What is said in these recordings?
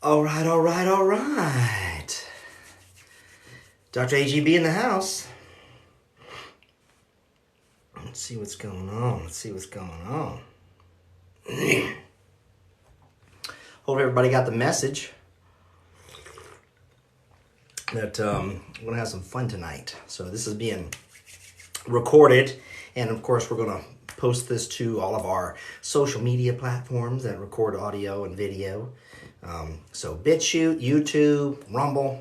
All right, all right, all right. Dr. AGB in the house. Let's see what's going on. Let's see what's going on. Hope everybody got the message that we're going to have some fun tonight. So this is being recorded, and of course we're going to post this to all of our social media platforms that record audio and video. So BitChute, YouTube, Rumble.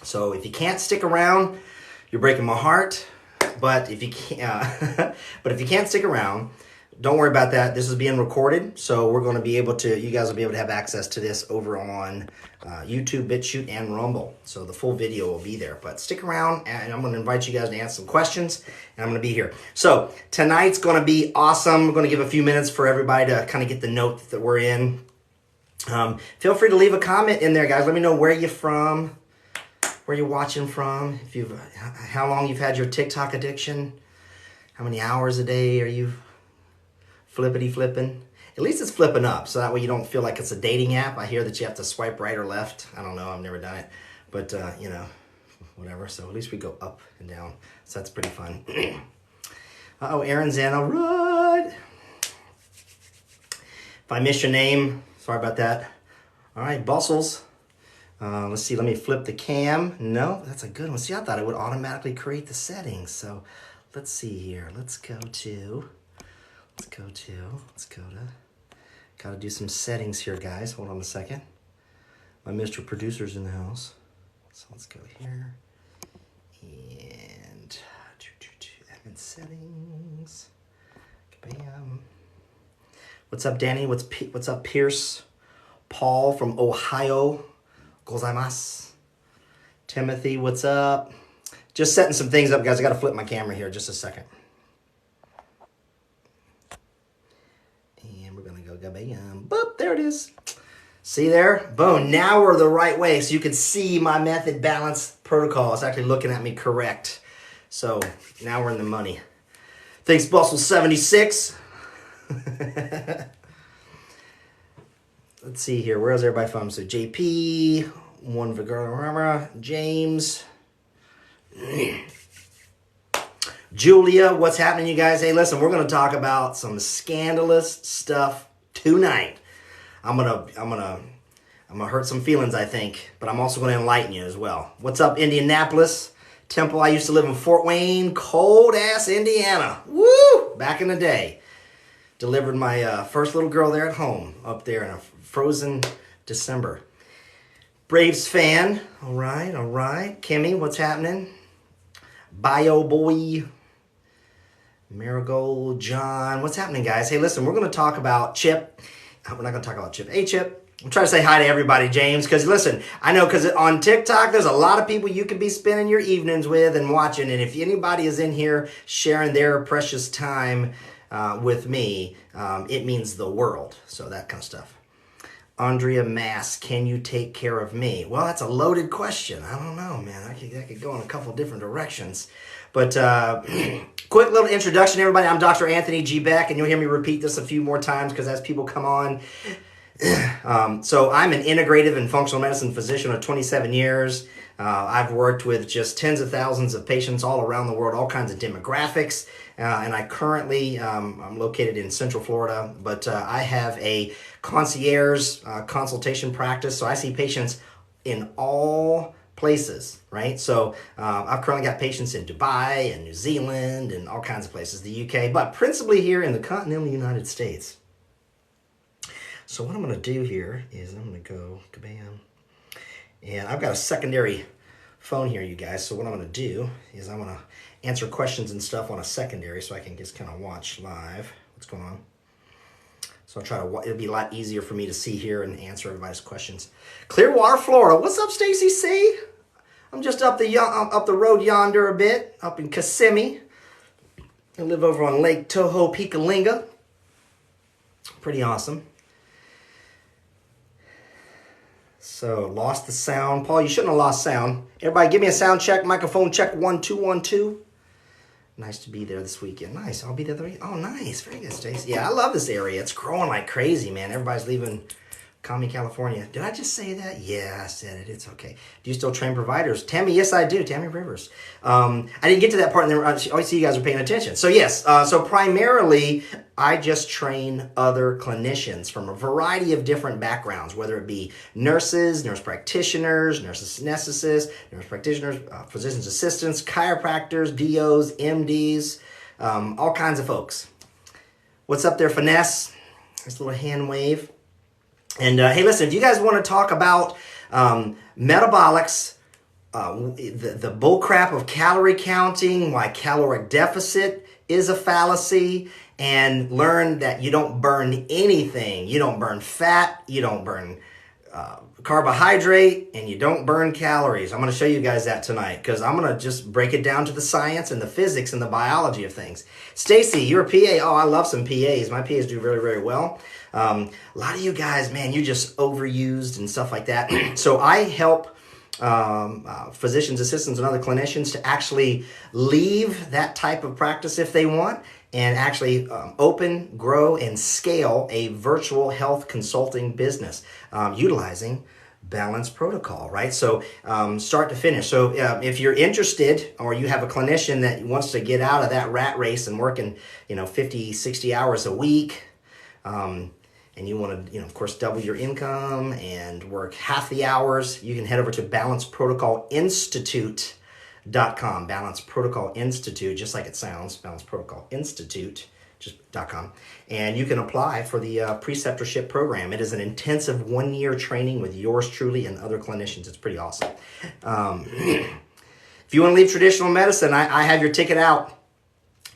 So if you can't stick around, you're breaking my heart. But if you can't stick around, don't worry about that. This is being recorded, so we're going to be able to. You guys will be able to have access to this over on YouTube, BitChute, and Rumble. So the full video will be there. But stick around, and I'm going to invite you guys to answer some questions, and I'm going to be here. So tonight's going to be awesome. We're going to give a few minutes for everybody to kind of get the note that we're in. Feel free to leave a comment in there, guys. Let me know where you're from, where you're watching from, how long you've had your TikTok addiction, how many hours a day are you flipping. At least it's flipping up, so that way you don't feel like it's a dating app. I hear that you have to swipe right or left. I don't know. I've never done it, but whatever. So at least we go up and down. So that's pretty fun. Uh-oh, Aaron's in. All right. If I miss your name, sorry about that. All right, Bustles. Let's see. Let me flip the cam. No, that's a good one. See, I thought it would automatically create the settings. So let's see here. Let's go to. Gotta do some settings here, guys. Hold on a second. My Mr. Producer's in the house. So let's go here. And admin settings. Bam. What's up, Danny? What's up, Pierce? Paul from Ohio. Gozaimasu. Timothy, what's up? Just setting some things up, guys. I gotta flip my camera here just a second. Bam. Boop, there it is. See there? Boom. Now we're the right way. So you can see my method balance protocol. It's actually looking at me correct. So now we're in the money. Thanks, Bustle76. Let's see here. Where's everybody from? So JP, one Vigara, James, Julia. What's happening, you guys? Hey, listen, we're going to talk about some scandalous stuff tonight. I'm gonna hurt some feelings, I think, but I'm also gonna enlighten you as well. What's up, Indianapolis? Temple, I used to live in Fort Wayne, cold ass Indiana. Woo! Back in the day. Delivered my first little girl there at home, up there in a frozen December. Braves fan. All right. Kimmy, what's happening? Bio boy. Marigold, John, what's happening, guys? Hey, listen, we're going to talk about Chip. We're not going to talk about Chip. Hey, Chip. I'm trying to say hi to everybody, James, because listen, I know because on TikTok, there's a lot of people you could be spending your evenings with and watching, and if anybody is in here sharing their precious time with me, it means the world, so that kind of stuff. Andrea Mass, can you take care of me? Well, that's a loaded question. I don't know, man. That could go in a couple different directions. But quick little introduction, everybody. I'm Dr. Anthony G. Beck, and you'll hear me repeat this a few more times because as people come on. So I'm an integrative and functional medicine physician of 27 years. I've worked with just tens of thousands of patients all around the world, all kinds of demographics. And I currently, I'm located in Central Florida, but I have a concierge consultation practice. So I see patients in all places, right? So I've currently got patients in Dubai and New Zealand and all kinds of places, the UK, but principally here in the continental United States. So what I'm going to do here is I'm going to go kabam, and I've got a secondary phone here, you guys. So what I'm going to do is I'm going to answer questions and stuff on a secondary so I can just kind of watch live what's going on. So I'll try to, it'll be a lot easier for me to see here and answer everybody's questions. Clearwater, Florida. What's up, Stacy C? I'm just up the road yonder a bit, up in Kissimmee. I live over on Lake Toho, Pikalinga. Pretty awesome. So, lost the sound. Paul, you shouldn't have lost sound. Everybody give me a sound check, microphone check, 1, 2, 1, 2. Nice to be there this weekend. Nice, I'll be there. Oh, nice. Very good, Stacey. Yeah, I love this area. It's growing like crazy, man. Everybody's leaving Kami, California. Did I just say that? Yeah, I said it. It's okay. Do you still train providers? Tammy, yes, I do. Tammy Rivers. I didn't get to that part, and I see you guys are paying attention. So yes, so primarily, I just train other clinicians from a variety of different backgrounds, whether it be nurses, nurse practitioners, nurse anesthetists, nurse practitioners, physician's assistants, chiropractors, DOs, MDs, all kinds of folks. What's up there, Finesse? There's a little hand wave. And hey, listen, if you guys want to talk about metabolics, the bullcrap of calorie counting, why caloric deficit is a fallacy, and learn that you don't burn anything. You don't burn fat, you don't burn carbohydrate, and you don't burn calories. I'm going to show you guys that tonight because I'm going to just break it down to the science and the physics and the biology of things. Stacy, you're a PA. Oh, I love some PAs. My PAs do very, very well. A lot of you guys, man, you're just overused and stuff like that. So I help physicians, assistants, and other clinicians to actually leave that type of practice if they want and actually open, grow, and scale a virtual health consulting business utilizing balanced protocol, right? So start to finish. So if you're interested or you have a clinician that wants to get out of that rat race and working, 50, 60 hours a week, and you want to, of course, double your income and work half the hours, you can head over to balanceprotocolinstitute.com. Balance Protocol Institute, just like it sounds, Balance Protocol Institute, .com. And you can apply for the preceptorship program. It is an intensive 1-year training with yours truly and other clinicians. It's pretty awesome. If you want to leave traditional medicine, I have your ticket out.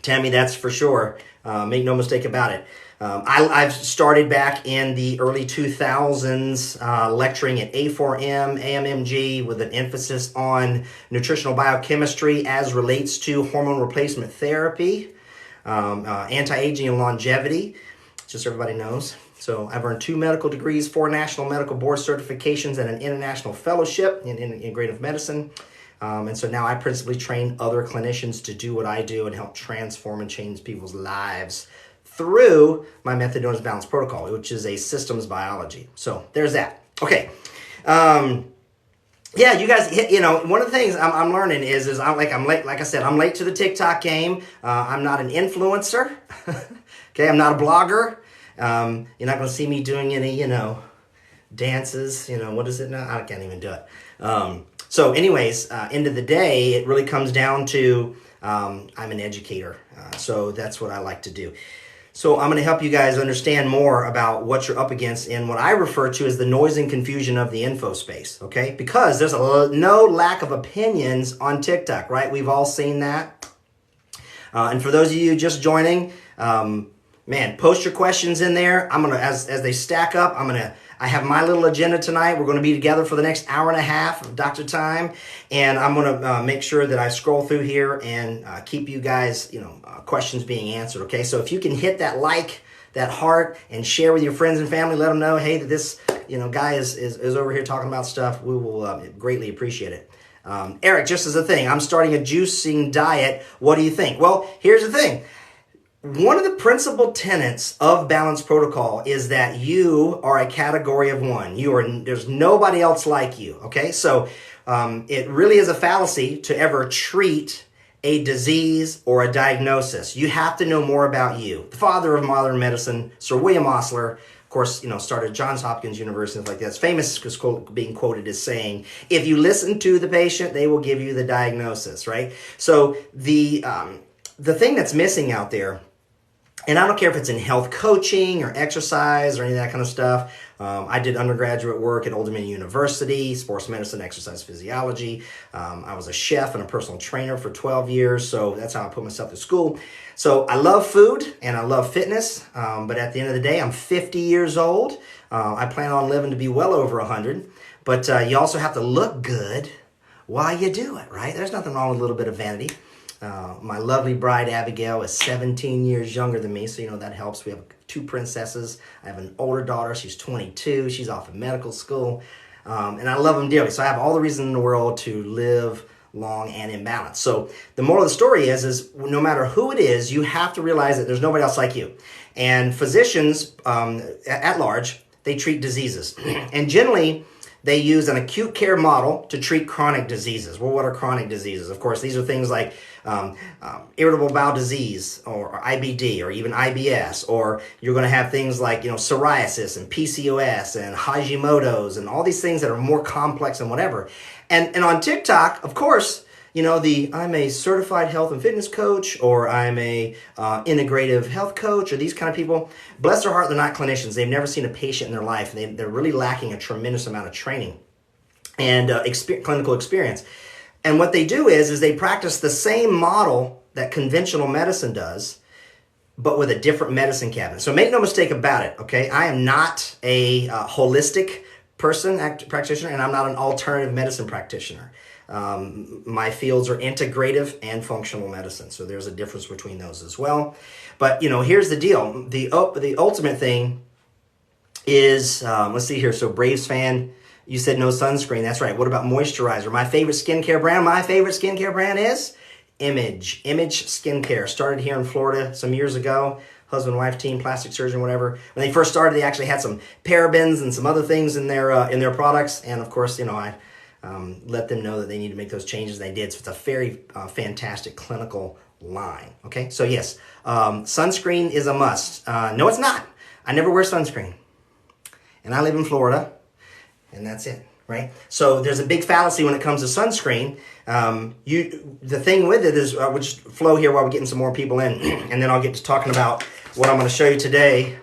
Tammy, that's for sure. Make no mistake about it. I've started back in the early 2000s lecturing at A4M, AMMG with an emphasis on nutritional biochemistry as relates to hormone replacement therapy, anti-aging and longevity, just so everybody knows. So I've earned 2 medical degrees, 4 national medical board certifications, and an international fellowship in integrative medicine. And so now I principally train other clinicians to do what I do and help transform and change people's lives through my method known as Balanced Protocol, which is a systems biology. So there's that. Okay. Yeah, you guys, one of the things I'm learning is I'm late. Like I said, I'm late to the TikTok game. I'm not an influencer. Okay, I'm not a blogger. You're not going to see me doing any, dances. What is it now? I can't even do it. So anyways, end of the day, it really comes down to I'm an educator. So that's what I like to do. So I'm going to help you guys understand more about what you're up against in what I refer to as the noise and confusion of the info space, okay? Because there's no lack of opinions on TikTok, right? We've all seen that. And for those of you just joining, man, post your questions in there. I'm going to, as they stack up, I have my little agenda tonight. We're going to be together for the next hour and a half of Dr. Time, and I'm going to make sure that I scroll through here and keep you guys, questions being answered, okay? So if you can hit that like, that heart, and share with your friends and family, let them know, hey, that this, guy is over here talking about stuff, we will greatly appreciate it. Eric, just as a thing, I'm starting a juicing diet. What do you think? Well, here's the thing. One of the principal tenets of Balanced Protocol is that you are a category of one. There's nobody else like you, okay? So it really is a fallacy to ever treat a disease or a diagnosis. You have to know more about you. The father of modern medicine, Sir William Osler, of course, started Johns Hopkins University, like that. It's famous because being quoted as saying, if you listen to the patient, they will give you the diagnosis, right? So the thing that's missing out there, and I don't care if it's in health coaching or exercise or any of that kind of stuff. I did undergraduate work at Old Dominion University, sports medicine, exercise physiology. I was a chef and a personal trainer for 12 years, so that's how I put myself through school. So I love food and I love fitness, but at the end of the day, I'm 50 years old. I plan on living to be well over 100, but you also have to look good while you do it, right? There's nothing wrong with a little bit of vanity. My lovely bride, Abigail, is 17 years younger than me, so that helps. We have 2 princesses. I have an older daughter. She's 22. She's off of medical school, and I love them dearly. So I have all the reason in the world to live long and in balance. So the moral of the story is no matter who it is, you have to realize that there's nobody else like you. And physicians at large, they treat diseases. And generally, they use an acute care model to treat chronic diseases. Well, what are chronic diseases? Of course, these are things like irritable bowel disease or IBD or even IBS, or you're going to have things like, psoriasis and PCOS and Hashimoto's and all these things that are more complex and whatever. And on TikTok, of course, I'm a certified health and fitness coach, or I'm a integrative health coach, or these kind of people. Bless their heart, they're not clinicians. They've never seen a patient in their life. They're really lacking a tremendous amount of training and clinical experience. And what they do is they practice the same model that conventional medicine does, but with a different medicine cabinet. So make no mistake about it, okay? I am not a holistic practitioner, and I'm not an alternative medicine practitioner. My fields are integrative and functional medicine, so there's a difference between those as well. But here's the deal: the ultimate thing is, let's see here. So Braves fan, you said no sunscreen. That's right. What about moisturizer? My favorite skincare brand is Image Skincare. Started here in Florida some years ago. Husband, wife team, plastic surgeon, whatever. When they first started, they actually had some parabens and some other things in their products, and of course, I let them know that they need to make those changes. They did. So it's a very fantastic clinical line. Okay, so yes, sunscreen is a must. No, it's not. I never wear sunscreen, and I live in Florida, and that's it. Right? So there's a big fallacy when it comes to sunscreen. The thing with it is, we'll just flow here while we're getting some more people in, and then I'll get to talking about what I'm going to show you today,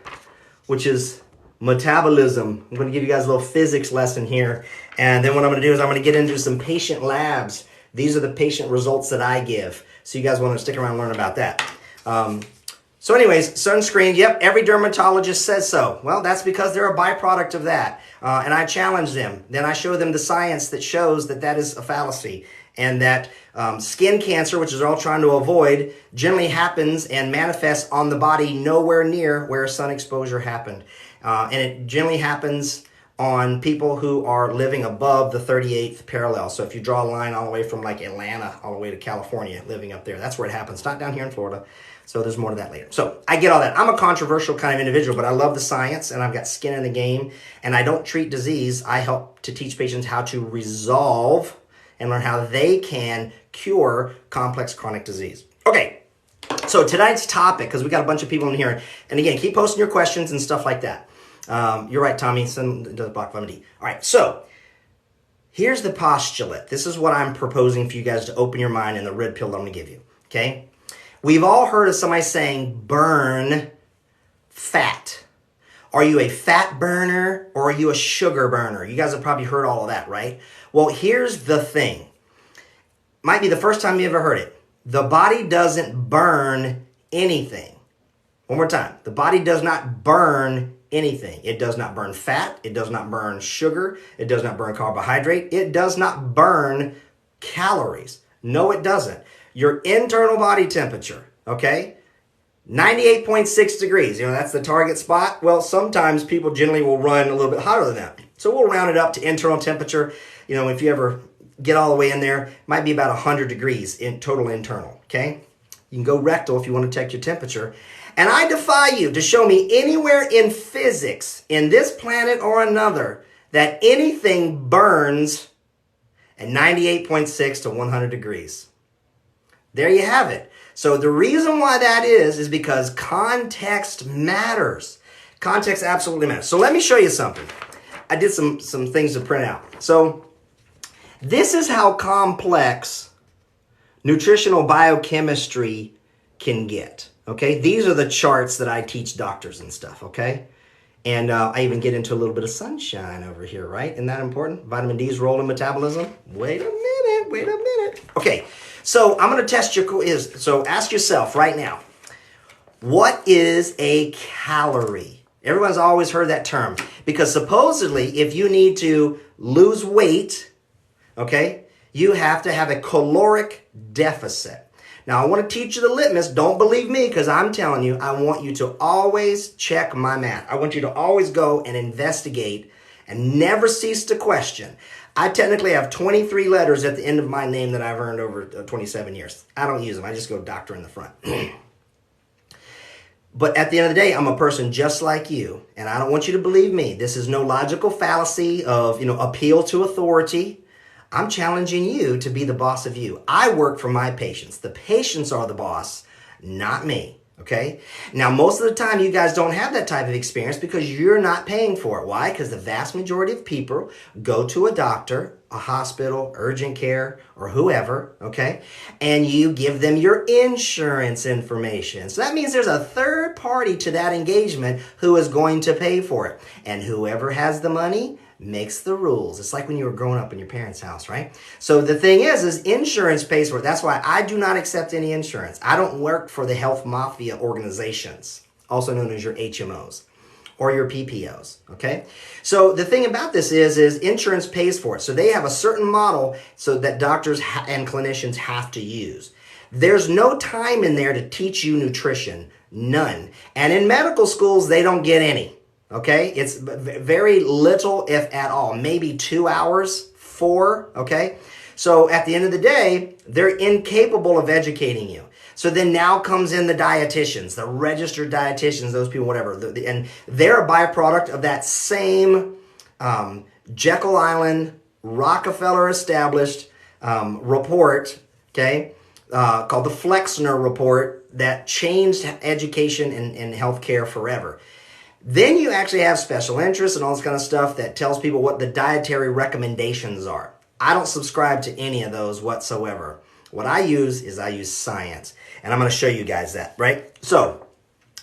which is metabolism. I'm going to give you guys a little physics lesson here. And then what I'm going to do is I'm going to get into some patient labs. These are the patient results that I give. So you guys want to stick around and learn about that. So anyways, sunscreen, yep, every dermatologist says so. Well, that's because they're a byproduct of that. And I challenge them. Then I show them the science that shows that that is a fallacy. And that skin cancer, which is all trying to avoid, generally happens and manifests on the body nowhere near where sun exposure happened. And it generally happens on people who are living above the 38th parallel. So if you draw a line all the way from like Atlanta all the way to California, living up there, that's where it happens. Not down here in Florida. So there's more to that later. So I get all that. I'm a controversial kind of individual, but I love the science and I've got skin in the game, and I don't treat disease. I help to teach patients how to resolve and learn how they can cure complex chronic disease. Okay, so tonight's topic, because we got a bunch of people in here, and again, keep posting your questions and stuff like that. You're right, Tommy. Sun does block vitamin D. All right, so here's the postulate. This is what I'm proposing for you guys to open your mind in the red pill that I'm going to give you, okay? We've all heard of somebody saying burn fat. Are you a fat burner or are you a sugar burner? You guys have probably heard all of that, right? Well, here's the thing. Might be the first time you ever heard it. The body doesn't burn anything. One more time. The body does not burn anything. It does not burn fat. It does not burn sugar. It does not burn carbohydrate. It does not burn calories. No, it doesn't. Your internal body temperature, okay? 98.6 degrees, that's the target spot. Well, sometimes people generally will run a little bit hotter than that. So we'll round it up to internal temperature. If you ever get all the way in there, it might be about 100 degrees in total internal, okay? You can go rectal if you want to check your temperature. And I defy you to show me anywhere in physics, in this planet or another, that anything burns at 98.6 to 100 degrees. There you have it. So the reason why that is because context matters. Context absolutely matters. So let me show you something. I did some things to print out. So this is how complex nutritional biochemistry can get. Okay, these are the charts that I teach doctors and stuff. Okay, and I even get into a little bit of sunshine over here, right? Isn't that important? Vitamin D's role in metabolism. Wait a minute. Okay. So I'm going to test your quiz. So ask yourself right now, what is a calorie? Everyone's always heard that term because supposedly if you need to lose weight, okay, you have to have a caloric deficit. Now I want to teach you the litmus. Don't believe me because I'm telling you, I want you to always check my math. I want you to always go and investigate and never cease to question. I technically have 23 letters at the end of my name that I've earned over 27 years. I don't use them. I just go doctor in the front. But at the end of the day, I'm a person just like you, and I don't want you to believe me. This is no logical fallacy of, appeal to authority. I'm challenging you to be the boss of you. I work for my patients. The patients are the boss, not me. Okay? Now, most of the time, you guys don't have that type of experience because you're not paying for it. Why? Because the vast majority of people go to a doctor, a hospital, urgent care, or whoever, okay? And you give them your insurance information. So that means there's a third party to that engagement who is going to pay for it. And whoever has the money makes the rules. It's like when you were growing up in your parents' house, right? So the thing is insurance pays for it. That's why I do not accept any insurance. I don't work for the health mafia organizations, also known as your HMOs or your PPOs, okay? So the thing about this is insurance pays for it. So they have a certain model so that doctors and clinicians have to use. There's no time in there to teach you nutrition, none. And in medical schools, they don't get any. Okay, it's very little, if at all, maybe 2 hours, 4, okay? So at the end of the day, they're incapable of educating you. So then now comes in the dietitians, the registered dietitians, those people, whatever. And they're a byproduct of that same Jekyll Island, Rockefeller established report, okay, called the Flexner Report that changed education and healthcare forever. Then you actually have special interests and all this kind of stuff that tells people what the dietary recommendations are. I don't subscribe to any of those whatsoever. What I use science. And I'm going to show you guys that, right? So,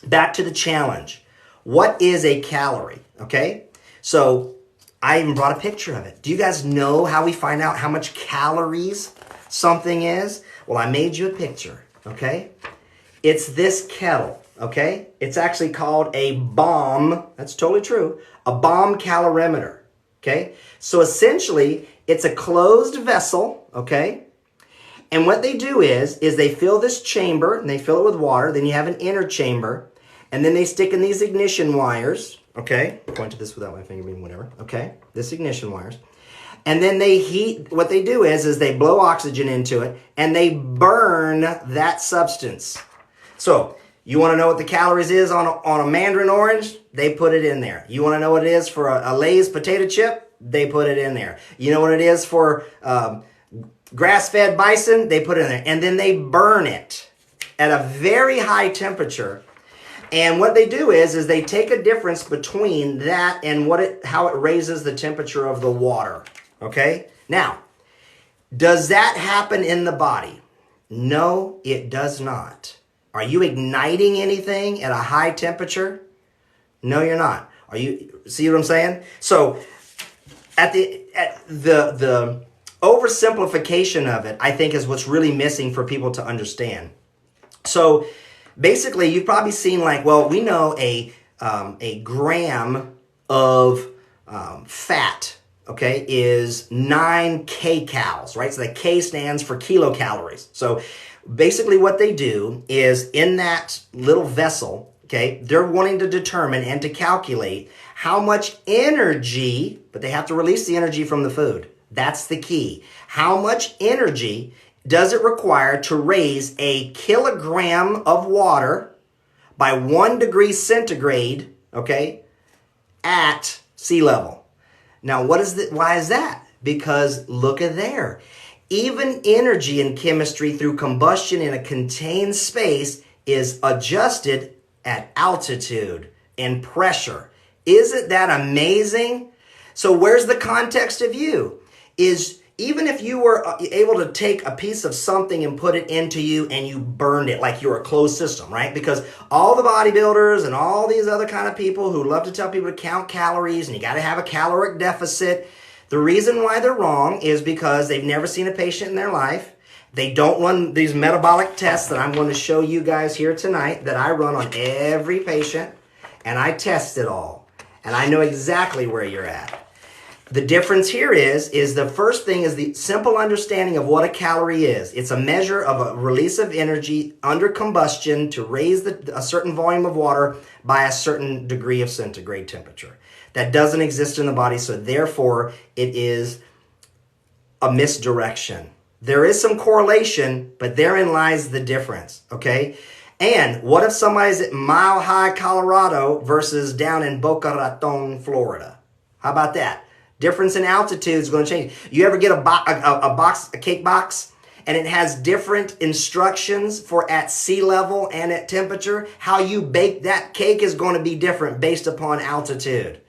back to the challenge. What is a calorie? Okay? So, I even brought a picture of it. Do you guys know how we find out how much calories something is? Well, I made you a picture, okay? It's this kettle. Okay? It's actually called a bomb. That's totally true. A bomb calorimeter. Okay? So essentially, it's a closed vessel. Okay? And what they do is they fill this chamber and they fill it with water. Then you have an inner chamber. And then they stick in these ignition wires. Okay? Point to this without my finger being whatever. Okay? This ignition wires. And then they heat. What they do is they blow oxygen into it and they burn that substance. So, you want to know what the calories is on a mandarin orange? They put it in there. You want to know what it is for a Lay's potato chip? They put it in there. You know what it is for grass-fed bison? They put it in there. And then they burn it at a very high temperature. And what they do is they take a difference between that and how it raises the temperature of the water. Okay? Now, does that happen in the body? No, it does not. Are you igniting anything at a high temperature? No, you're not. Are you? See what I'm saying? So, at the oversimplification of it, I think is what's really missing for people to understand. So, basically, you've probably seen we know a gram of fat, okay, is 9 kcals, right? So the K stands for kilocalories. So basically what they do is in that little vessel, okay, they're wanting to determine and to calculate how much energy, but they have to release the energy from the food. That's the key. How much energy does it require to raise a kilogram of water by 1 degree centigrade, okay, at sea level? Now, why is that? Because look at there. Even energy in chemistry through combustion in a contained space is adjusted at altitude and pressure. Isn't that amazing? So where's the context of you? Is even if you were able to take a piece of something and put it into you and you burned it like you're a closed system, right? Because all the bodybuilders and all these other kind of people who love to tell people to count calories and you got to have a caloric deficit, the reason why they're wrong is because they've never seen a patient in their life. They don't run these metabolic tests that I'm going to show you guys here tonight that I run on every patient, and I test it all. And I know exactly where you're at. The difference here is the first thing is the simple understanding of what a calorie is. It's a measure of a release of energy under combustion to raise a certain volume of water by a certain degree of centigrade temperature. That doesn't exist in the body, so therefore it is a misdirection. There is some correlation, but therein lies the difference, okay? And what if somebody's at Mile High, Colorado versus down in Boca Raton, Florida? How about that? Difference in altitude is going to change. You ever get a cake box, and it has different instructions for at sea level and at temperature? How you bake that cake is going to be different based upon altitude.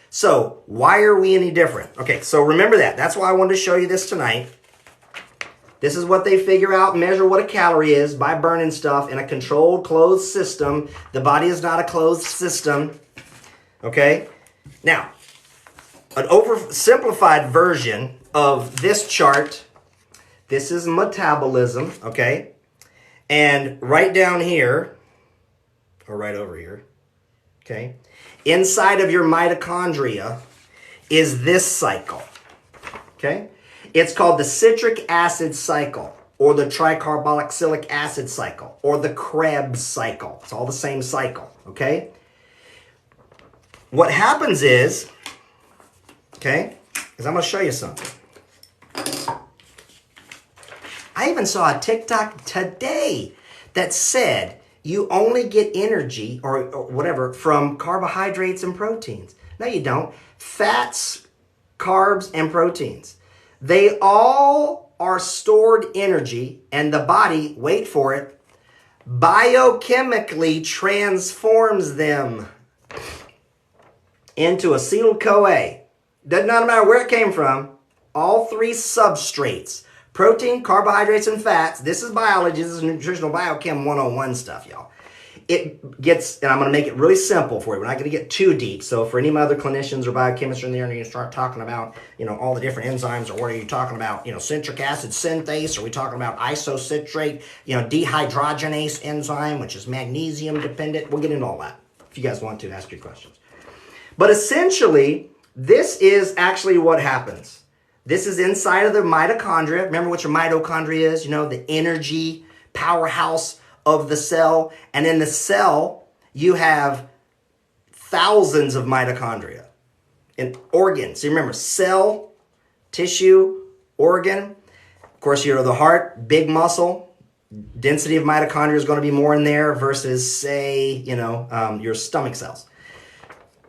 So why are we any different? Okay, so remember that. That's why I wanted to show you this tonight. This is what they figure out, measure what a calorie is by burning stuff in a controlled, closed system. The body is not a closed system. Okay? Now, an oversimplified version of this chart, this is metabolism, okay? And right down here, or right over here, okay? Inside of your mitochondria is this cycle, okay? It's called the citric acid cycle, or the tricarboxylic acid cycle, or the Krebs cycle. It's all the same cycle, okay? What happens is, okay, is I'm going to show you something. I even saw a TikTok today that said you only get energy or whatever from carbohydrates and proteins. No, you don't. Fats, carbs, and proteins. They all are stored energy, and the body, wait for it, biochemically transforms them into acetyl Coa. Doesn't matter where it came from. All three substrates, protein, carbohydrates, and fats. This is biology. This is nutritional biochem 101 stuff, y'all. It gets, and I'm going to make it really simple for you. We're not going to get too deep. So for any of my other clinicians or biochemists in there, and you start talking about, all the different enzymes, or what are you talking about? Citric acid synthase. Are we talking about isocitrate, dehydrogenase enzyme, which is magnesium dependent? We'll get into all that. If you guys want to, ask your questions. But essentially, this is actually what happens. This is inside of the mitochondria. Remember what your mitochondria is? The energy powerhouse of the cell. And in the cell, you have thousands of mitochondria and organs. So remember, cell, tissue, organ. Of course, the heart, big muscle. Density of mitochondria is going to be more in there versus, say, your stomach cells.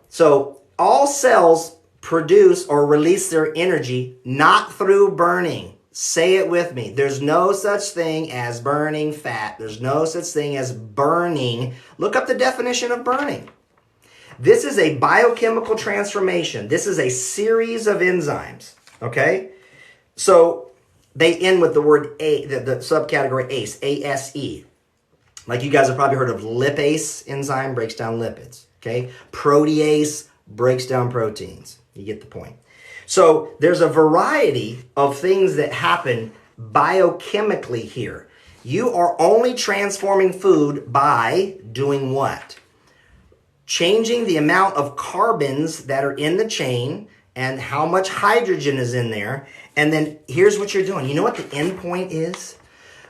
So all cells produce or release their energy not through burning. Say it with me. There's no such thing as burning fat. There's no such thing as burning. Look up the definition of burning. This is a biochemical transformation. This is a series of enzymes, okay? So they end with the word A, the subcategory ACE, A-S-E. Like you guys have probably heard of lipase enzyme, breaks down lipids, okay? Protease breaks down proteins. You get the point. So there's a variety of things that happen biochemically here. You are only transforming food by doing what? Changing the amount of carbons that are in the chain and how much hydrogen is in there. And then here's what you're doing. You know what the end point is?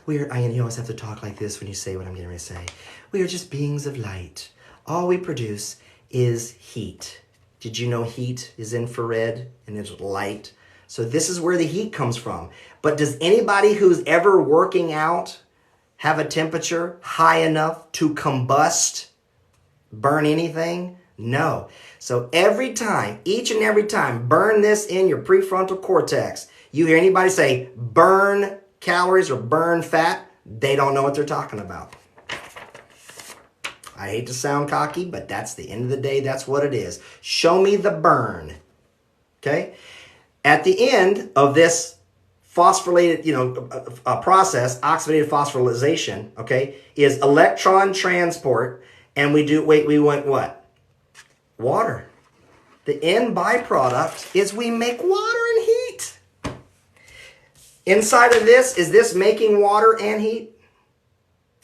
You always have to talk like this when you say what I'm getting ready to say. We are just beings of light. All we produce is heat. Did you know heat is infrared and it's light? So this is where the heat comes from. But does anybody who's ever working out have a temperature high enough to combust, burn anything? No. So every time, each and every time, burn this in your prefrontal cortex. You hear anybody say burn calories or burn fat, they don't know what they're talking about. I hate to sound cocky, but that's the end of the day. That's what it is. Show me the burn. Okay? At the end of this phosphorylated, process, oxidative phosphorylation, okay, is electron transport, and we went what? Water. The end byproduct is we make water and heat. Inside of this, is this making water and heat?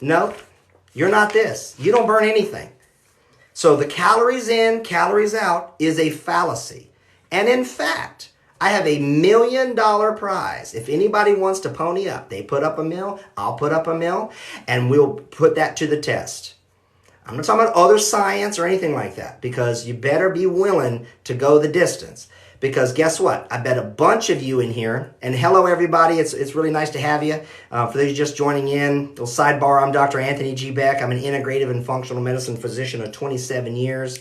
No. You're not this. You don't burn anything. So the calories in, calories out is a fallacy. And in fact, I have $1 million prize. If anybody wants to pony up, they put up $1 million, I'll put up $1 million, and we'll put that to the test. I'm not talking about other science or anything like that, because you better be willing to go the distance. because guess what? I bet a bunch of you in here, and hello everybody, it's really nice to have you. For those just joining in, little sidebar, I'm Dr. Anthony G. Beck. I'm an integrative and functional medicine physician of 27 years.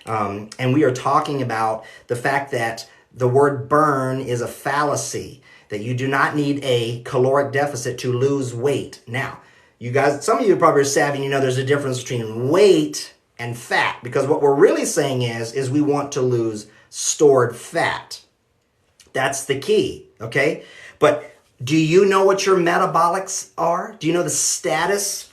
And we are talking about the fact that the word burn is a fallacy, that you do not need a caloric deficit to lose weight. Now, you guys, some of you probably are savvy, you know there's a difference between weight and fat, because what we're really saying is we want to lose stored fat. That's the key, okay? But do you know what your metabolics are? Do you know the status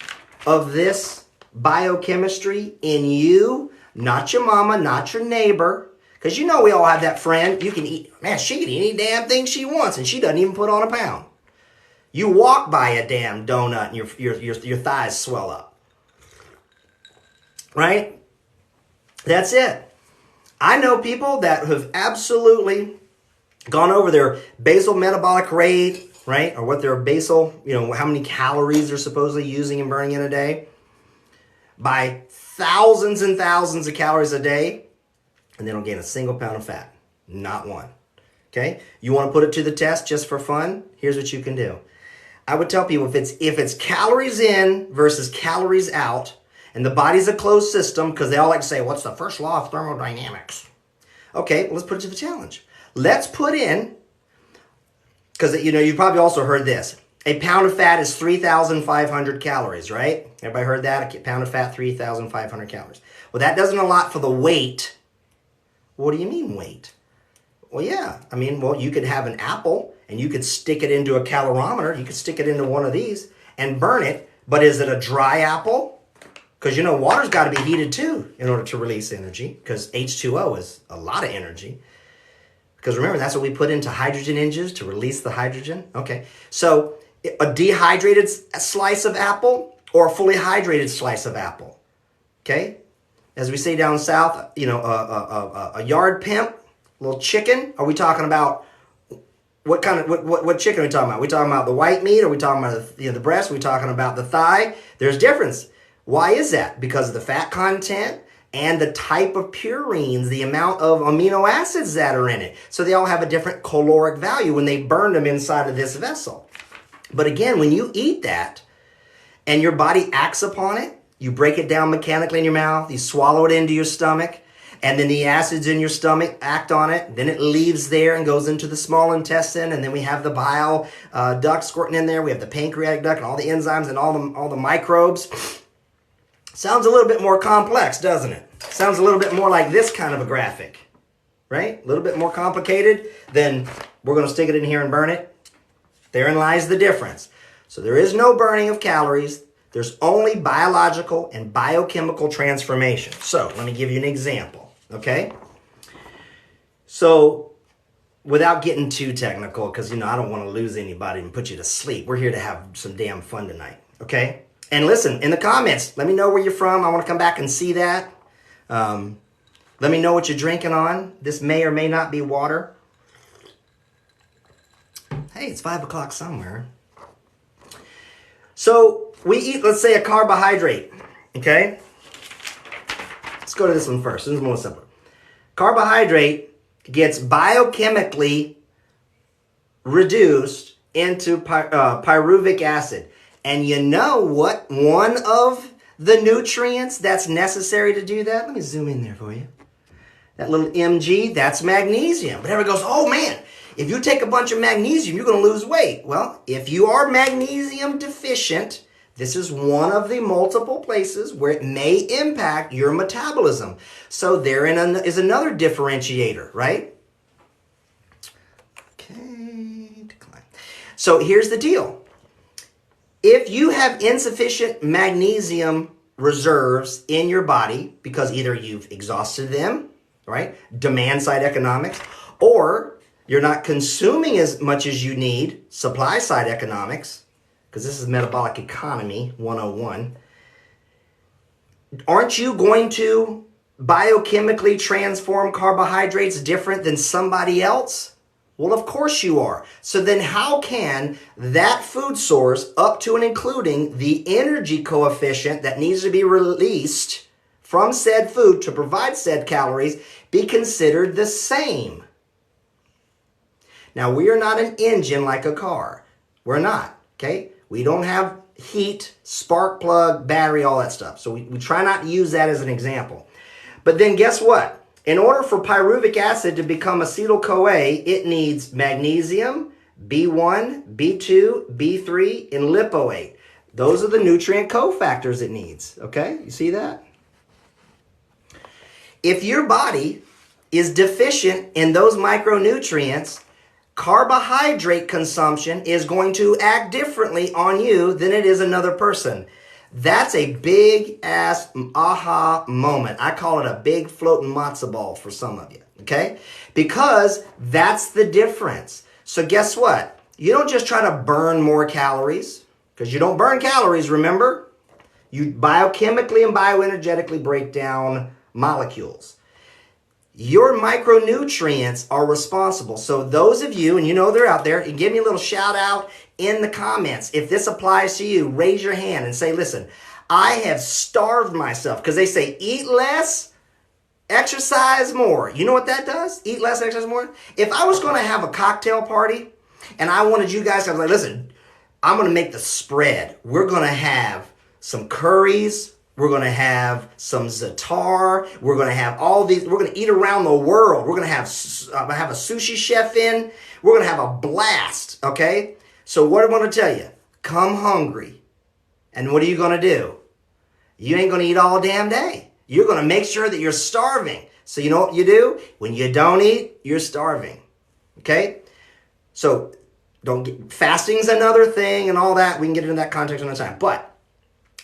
of this biochemistry in you? Not your mama, not your neighbor, because you know we all have that friend. You can eat, man, she can eat any damn thing she wants and she doesn't even put on a pound. You walk by a damn donut and your thighs swell up. Right? That's it. I know people that have absolutely gone over their basal metabolic rate, right? Or what their basal, how many calories they're supposedly using and burning in a day, by thousands and thousands of calories a day, and they don't gain a single pound of fat. Not one. Okay? You want to put it to the test just for fun? Here's what you can do. I would tell people if it's calories in versus calories out, and the body's a closed system, because they all like to say, what's the first law of thermodynamics? Okay, let's put it to the challenge. Let's put in, because you've probably also heard this, a pound of fat is 3,500 calories, right? Everybody heard that? A pound of fat, 3,500 calories. Well, that doesn't allot for the weight. What do you mean weight? Well, yeah. You could have an apple and you could stick it into a calorimeter. You could stick it into one of these and burn it. But is it a dry apple? Because water's got to be heated too in order to release energy, because H2O is a lot of energy. Because remember, that's what we put into hydrogen engines to release the hydrogen. Okay, so a dehydrated slice of apple or a fully hydrated slice of apple. Okay, as we say down south, a yard pimp, a little chicken. Are we talking about what chicken are we talking about? Are we talking about the white meat? Are we talking about the breast? Are we talking about the thigh? There's difference. Why is that? Because of the fat content and the type of purines, the amount of amino acids that are in it. So they all have a different caloric value when they burn them inside of this vessel. But again, when you eat that and your body acts upon it, you break it down mechanically in your mouth, you swallow it into your stomach, and then the acids in your stomach act on it. Then it leaves there and goes into the small intestine, and then we have the bile duct squirting in there. We have the pancreatic duct and all the enzymes and all the microbes. Sounds a little bit more complex, doesn't it? Sounds a little bit more like this kind of a graphic, right? A little bit more complicated than we're going to stick it in here and burn it. Therein lies the difference. So there is no burning of calories. There's only biological and biochemical transformation. So let me give you an example, okay? So without getting too technical, because, I don't want to lose anybody and put you to sleep. We're here to have some damn fun tonight, okay? And listen, in the comments, let me know where you're from. I want to come back and see that. Let me know what you're drinking on. This may or may not be water. Hey, it's 5 o'clock somewhere. So we eat, let's say, a carbohydrate, okay? Let's go to this one first. This is more simple. Carbohydrate gets biochemically reduced into pyruvic acid. And you know what? One of the nutrients that's necessary to do that, let me zoom in there for you. That little Mg, that's magnesium. But everybody goes, oh man, if you take a bunch of magnesium, you're going to lose weight. Well, if you are magnesium deficient, this is one of the multiple places where it may impact your metabolism. So therein is another differentiator, right? Okay, decline. So here's the deal. If you have insufficient magnesium reserves in your body because either you've exhausted them, right? Demand side economics, or you're not consuming as much as you need, supply side economics, because this is metabolic economy 101. Aren't you going to biochemically transform carbohydrates different than somebody else? Well, of course you are. So then how can that food source, up to and including the energy coefficient that needs to be released from said food to provide said calories, be considered the same? Now, we are not an engine like a car. We're not, okay? We don't have heat, spark plug, battery, all that stuff. So we try not to use that as an example. But then guess what? In order for pyruvic acid to become acetyl CoA, it needs magnesium, B1, B2, B3, and lipoate. Those are the nutrient cofactors it needs, okay? You see that? If your body is deficient in those micronutrients, carbohydrate consumption is going to act differently on you than it is another person. That's a big ass aha moment. I call it a big floating matzo ball for some of you, okay? Because that's the difference. So guess what? You don't just try to burn more calories, because you don't burn calories, remember? You biochemically and bioenergetically break down molecules. Your micronutrients are responsible. So those of you, and you know they're out there, and give me a little shout out in the comments. If this applies to you, raise your hand and say, listen, I have starved myself. Because they say eat less, exercise more. You know what that does? Eat less, exercise more. If I was going to have a cocktail party and I wanted you guys to be like, listen, I'm going to make the spread. We're going to have some curries. We're going to have some za'atar. We're going to have all these. We're going to eat around the world. We're going to have a sushi chef in. We're going to have a blast, okay? So what I'm going to tell you, come hungry. And what are you going to do? You ain't going to eat all damn day. You're going to make sure that you're starving. So you know what you do? When you don't eat, you're starving, okay? So fasting's another thing and all that. We can get into that context another time. But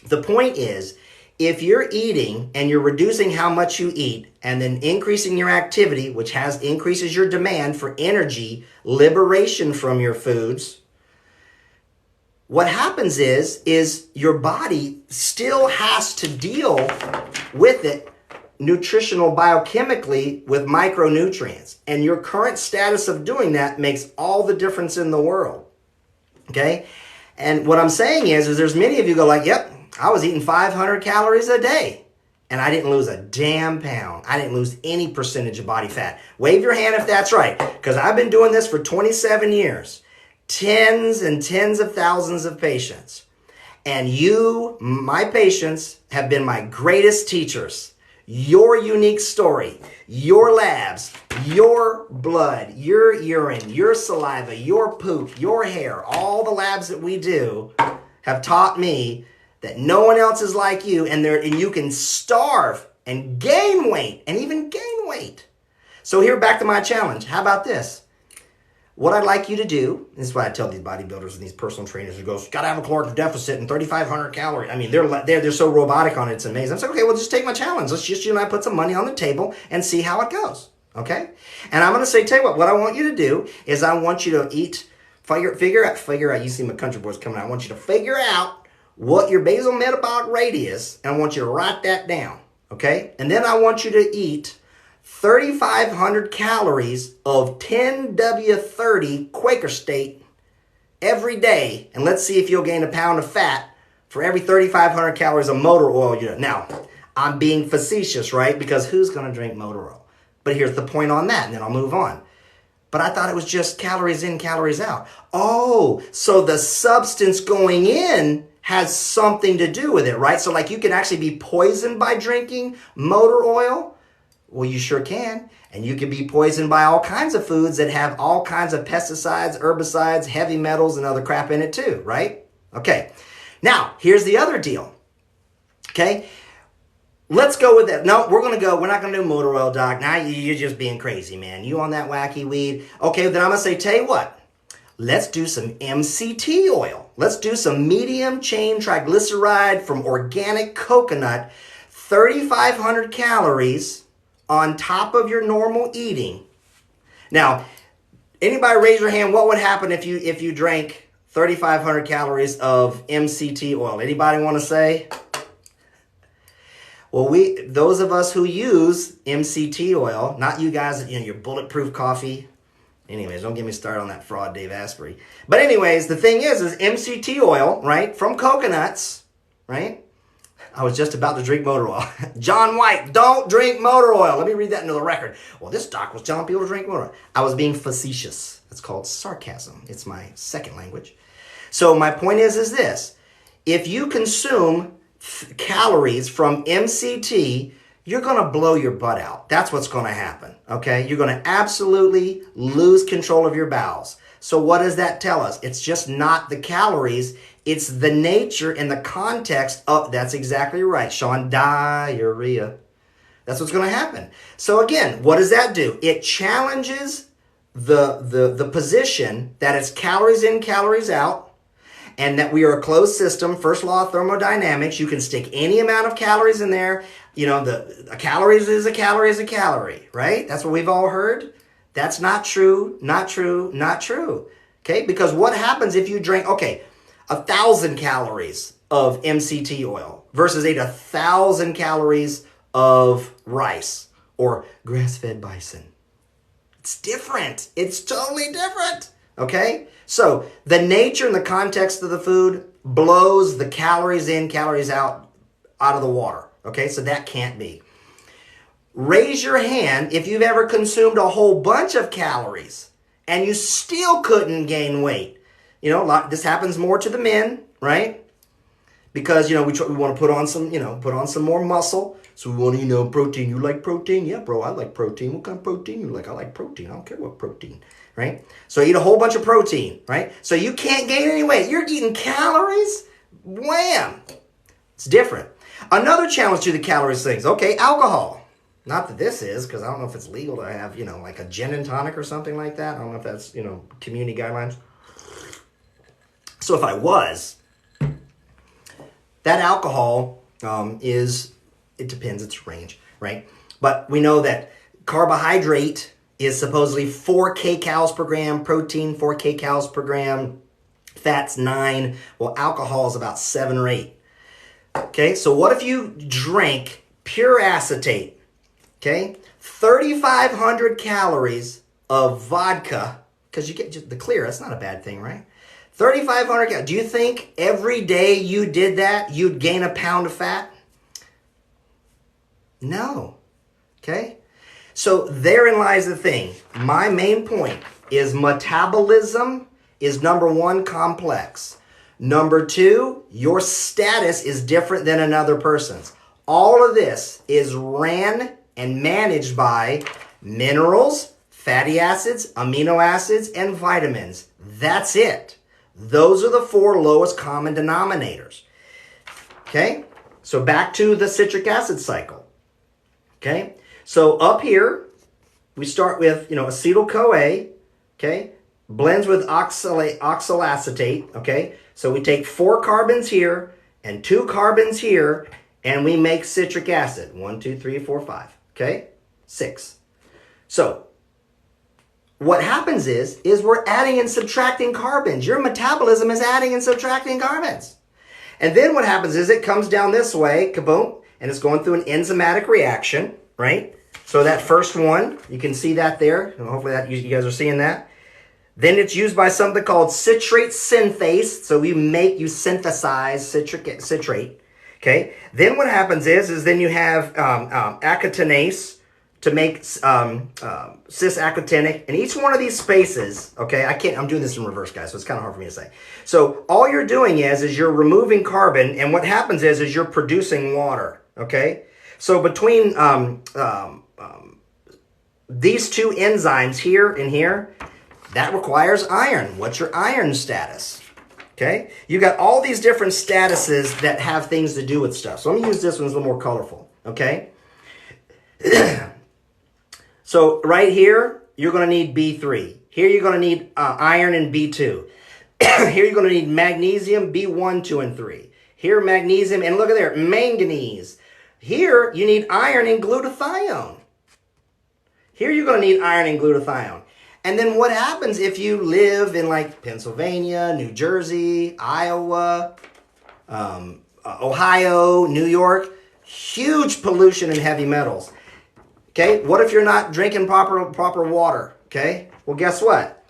the point is, if you're eating and you're reducing how much you eat and then increasing your activity, which increases your demand for energy, liberation from your foods, what happens is your body still has to deal with it nutritional biochemically with micronutrients. And your current status of doing that makes all the difference in the world. Okay? And what I'm saying is there's many of you go like, yep, I was eating 500 calories a day and I didn't lose a damn pound. I didn't lose any percentage of body fat. Wave your hand if that's right, because I've been doing this for 27 years. Tens and tens of thousands of patients. And you, my patients, have been my greatest teachers. Your unique story, your labs, your blood, your urine, your saliva, your poop, your hair, all the labs that we do have taught me that no one else is like you, and you can starve and gain weight, and even gain weight. So here, back to my challenge. How about this? What I'd like you to do, this is why I tell these bodybuilders and these personal trainers who goes, got to have a caloric deficit and 3,500 calories. I mean, they're so robotic on it, it's amazing. I'm saying, okay, well, just take my challenge. Let's just, you and I put some money on the table and see how it goes, okay? And I'm going to say, tell you what I want you to do is I want you to figure out, you see my country boys coming out, I want you to figure out what your basal metabolic rate is, and I want you to write that down, okay? And then I want you to eat 3,500 calories of 10W30 Quaker State every day, and let's see if you'll gain a pound of fat for every 3,500 calories of motor oil you do. Now, I'm being facetious, right? Because who's going to drink motor oil? But here's the point on that, and then I'll move on. But I thought it was just calories in, calories out. Oh, so the substance going in has something to do with it, right? So like you can actually be poisoned by drinking motor oil. Well, you sure can. And you can be poisoned by all kinds of foods that have all kinds of pesticides, herbicides, heavy metals, and other crap in it too, right? Okay. Now, here's the other deal. Okay. Let's go with that. No, we're not going to do motor oil, doc. Now you're just being crazy, man. You on that wacky weed. Okay, then I'm going to say, tell you what. Let's do some MCT oil. Let's do some medium chain triglyceride from organic coconut, 3,500 calories on top of your normal eating. Now, anybody raise your hand, what would happen if you drank 3,500 calories of MCT oil? Anybody want to say? Well, those of us who use MCT oil, not you guys, your bulletproof coffee. Anyways, don't get me started on that fraud Dave Asprey. But anyways, the thing is MCT oil, right, from coconuts, right, I was just about to drink motor oil. John White, don't drink motor oil. Let me read that into the record. Well, this doc was telling people to drink motor oil. I was being facetious. It's called sarcasm. It's my second language. So my point is this. If you consume calories from MCT, you're going to blow your butt out. That's what's going to happen, okay? You're going to absolutely lose control of your bowels. So what does that tell us? It's just not the calories. It's the nature and the context of, that's exactly right, Sean, diarrhea. That's what's going to happen. So again, what does that do? It challenges the position that it's calories in, calories out, and that we are a closed system. First law of thermodynamics, you can stick any amount of calories in there. You know, a calorie is a calorie is a calorie, right? That's what we've all heard. That's not true, not true, not true. Okay, because what happens if you drink, 1,000 calories of MCT oil versus 1,000 calories of rice or grass-fed bison? It's different. It's totally different. Okay? So the nature and the context of the food blows the calories in, calories out of the water. Okay? So that can't be. Raise your hand if you've ever consumed a whole bunch of calories and you still couldn't gain weight. You know, this happens more to the men, right? Because, we want to put on some more muscle. So we want to, protein. You like protein? Yeah, bro, I like protein. What kind of protein you like? I like protein. I don't care what protein, right? So eat a whole bunch of protein, right? So you can't gain any weight. You're eating calories? Wham! It's different. Another challenge to the calories things. Okay, alcohol. Not that this is, because I don't know if it's legal to have, like a gin and tonic or something like that. I don't know if that's, community guidelines. So if I was, that alcohol it depends, its range, right? But we know that carbohydrate is supposedly 4 kcals per gram, protein 4 kcals per gram, fat's 9. Well, alcohol is about 7 or 8. Okay, so what if you drank pure acetate? Okay, 3,500 calories of vodka, because you get just the clear, that's not a bad thing, right? 3,500 calories. Do you think every day you did that, you'd gain a pound of fat? No. Okay? So therein lies the thing. My main point is metabolism is number 1, complex. Number 2, your status is different than another person's. All of this is ran and managed by minerals, fatty acids, amino acids, and vitamins. That's it. Those are the 4 lowest common denominators. Okay? So back to the citric acid cycle. Okay? So up here, we start with, acetyl Coa, okay? Blends with oxalacetate, okay? So we take 4 carbons here and 2 carbons here, and we make citric acid. 1, 2, 3, 4, 5. Okay? 6. So what happens is we're adding and subtracting carbons. Your metabolism is adding and subtracting carbons. And then what happens is it comes down this way, kaboom, and it's going through an enzymatic reaction, right? So that first one, you can see that there. Hopefully that you guys are seeing that. Then it's used by something called citrate synthase. So you synthesize citrate. Okay. Then what happens is then you have acatinase to make cis-actinic. And each one of these spaces, okay, I'm doing this in reverse, guys, so it's kind of hard for me to say. So all you're doing is you're removing carbon, and what happens is you're producing water, okay? So between these 2 enzymes here and here, that requires iron. What's your iron status? Okay? You got all these different statuses that have things to do with stuff. So let me use this one, it's a little more colorful, okay? So right here, you're going to need B3. Here you're going to need iron and B2. Here you're going to need magnesium, B1, 2, and 3. Here magnesium, and look at there, manganese. Here you need iron and glutathione. Here you're going to need iron and glutathione. And then what happens if you live in like Pennsylvania, New Jersey, Iowa, Ohio, New York? Huge pollution in heavy metals. Okay, what if you're not drinking proper water? Okay, well guess what?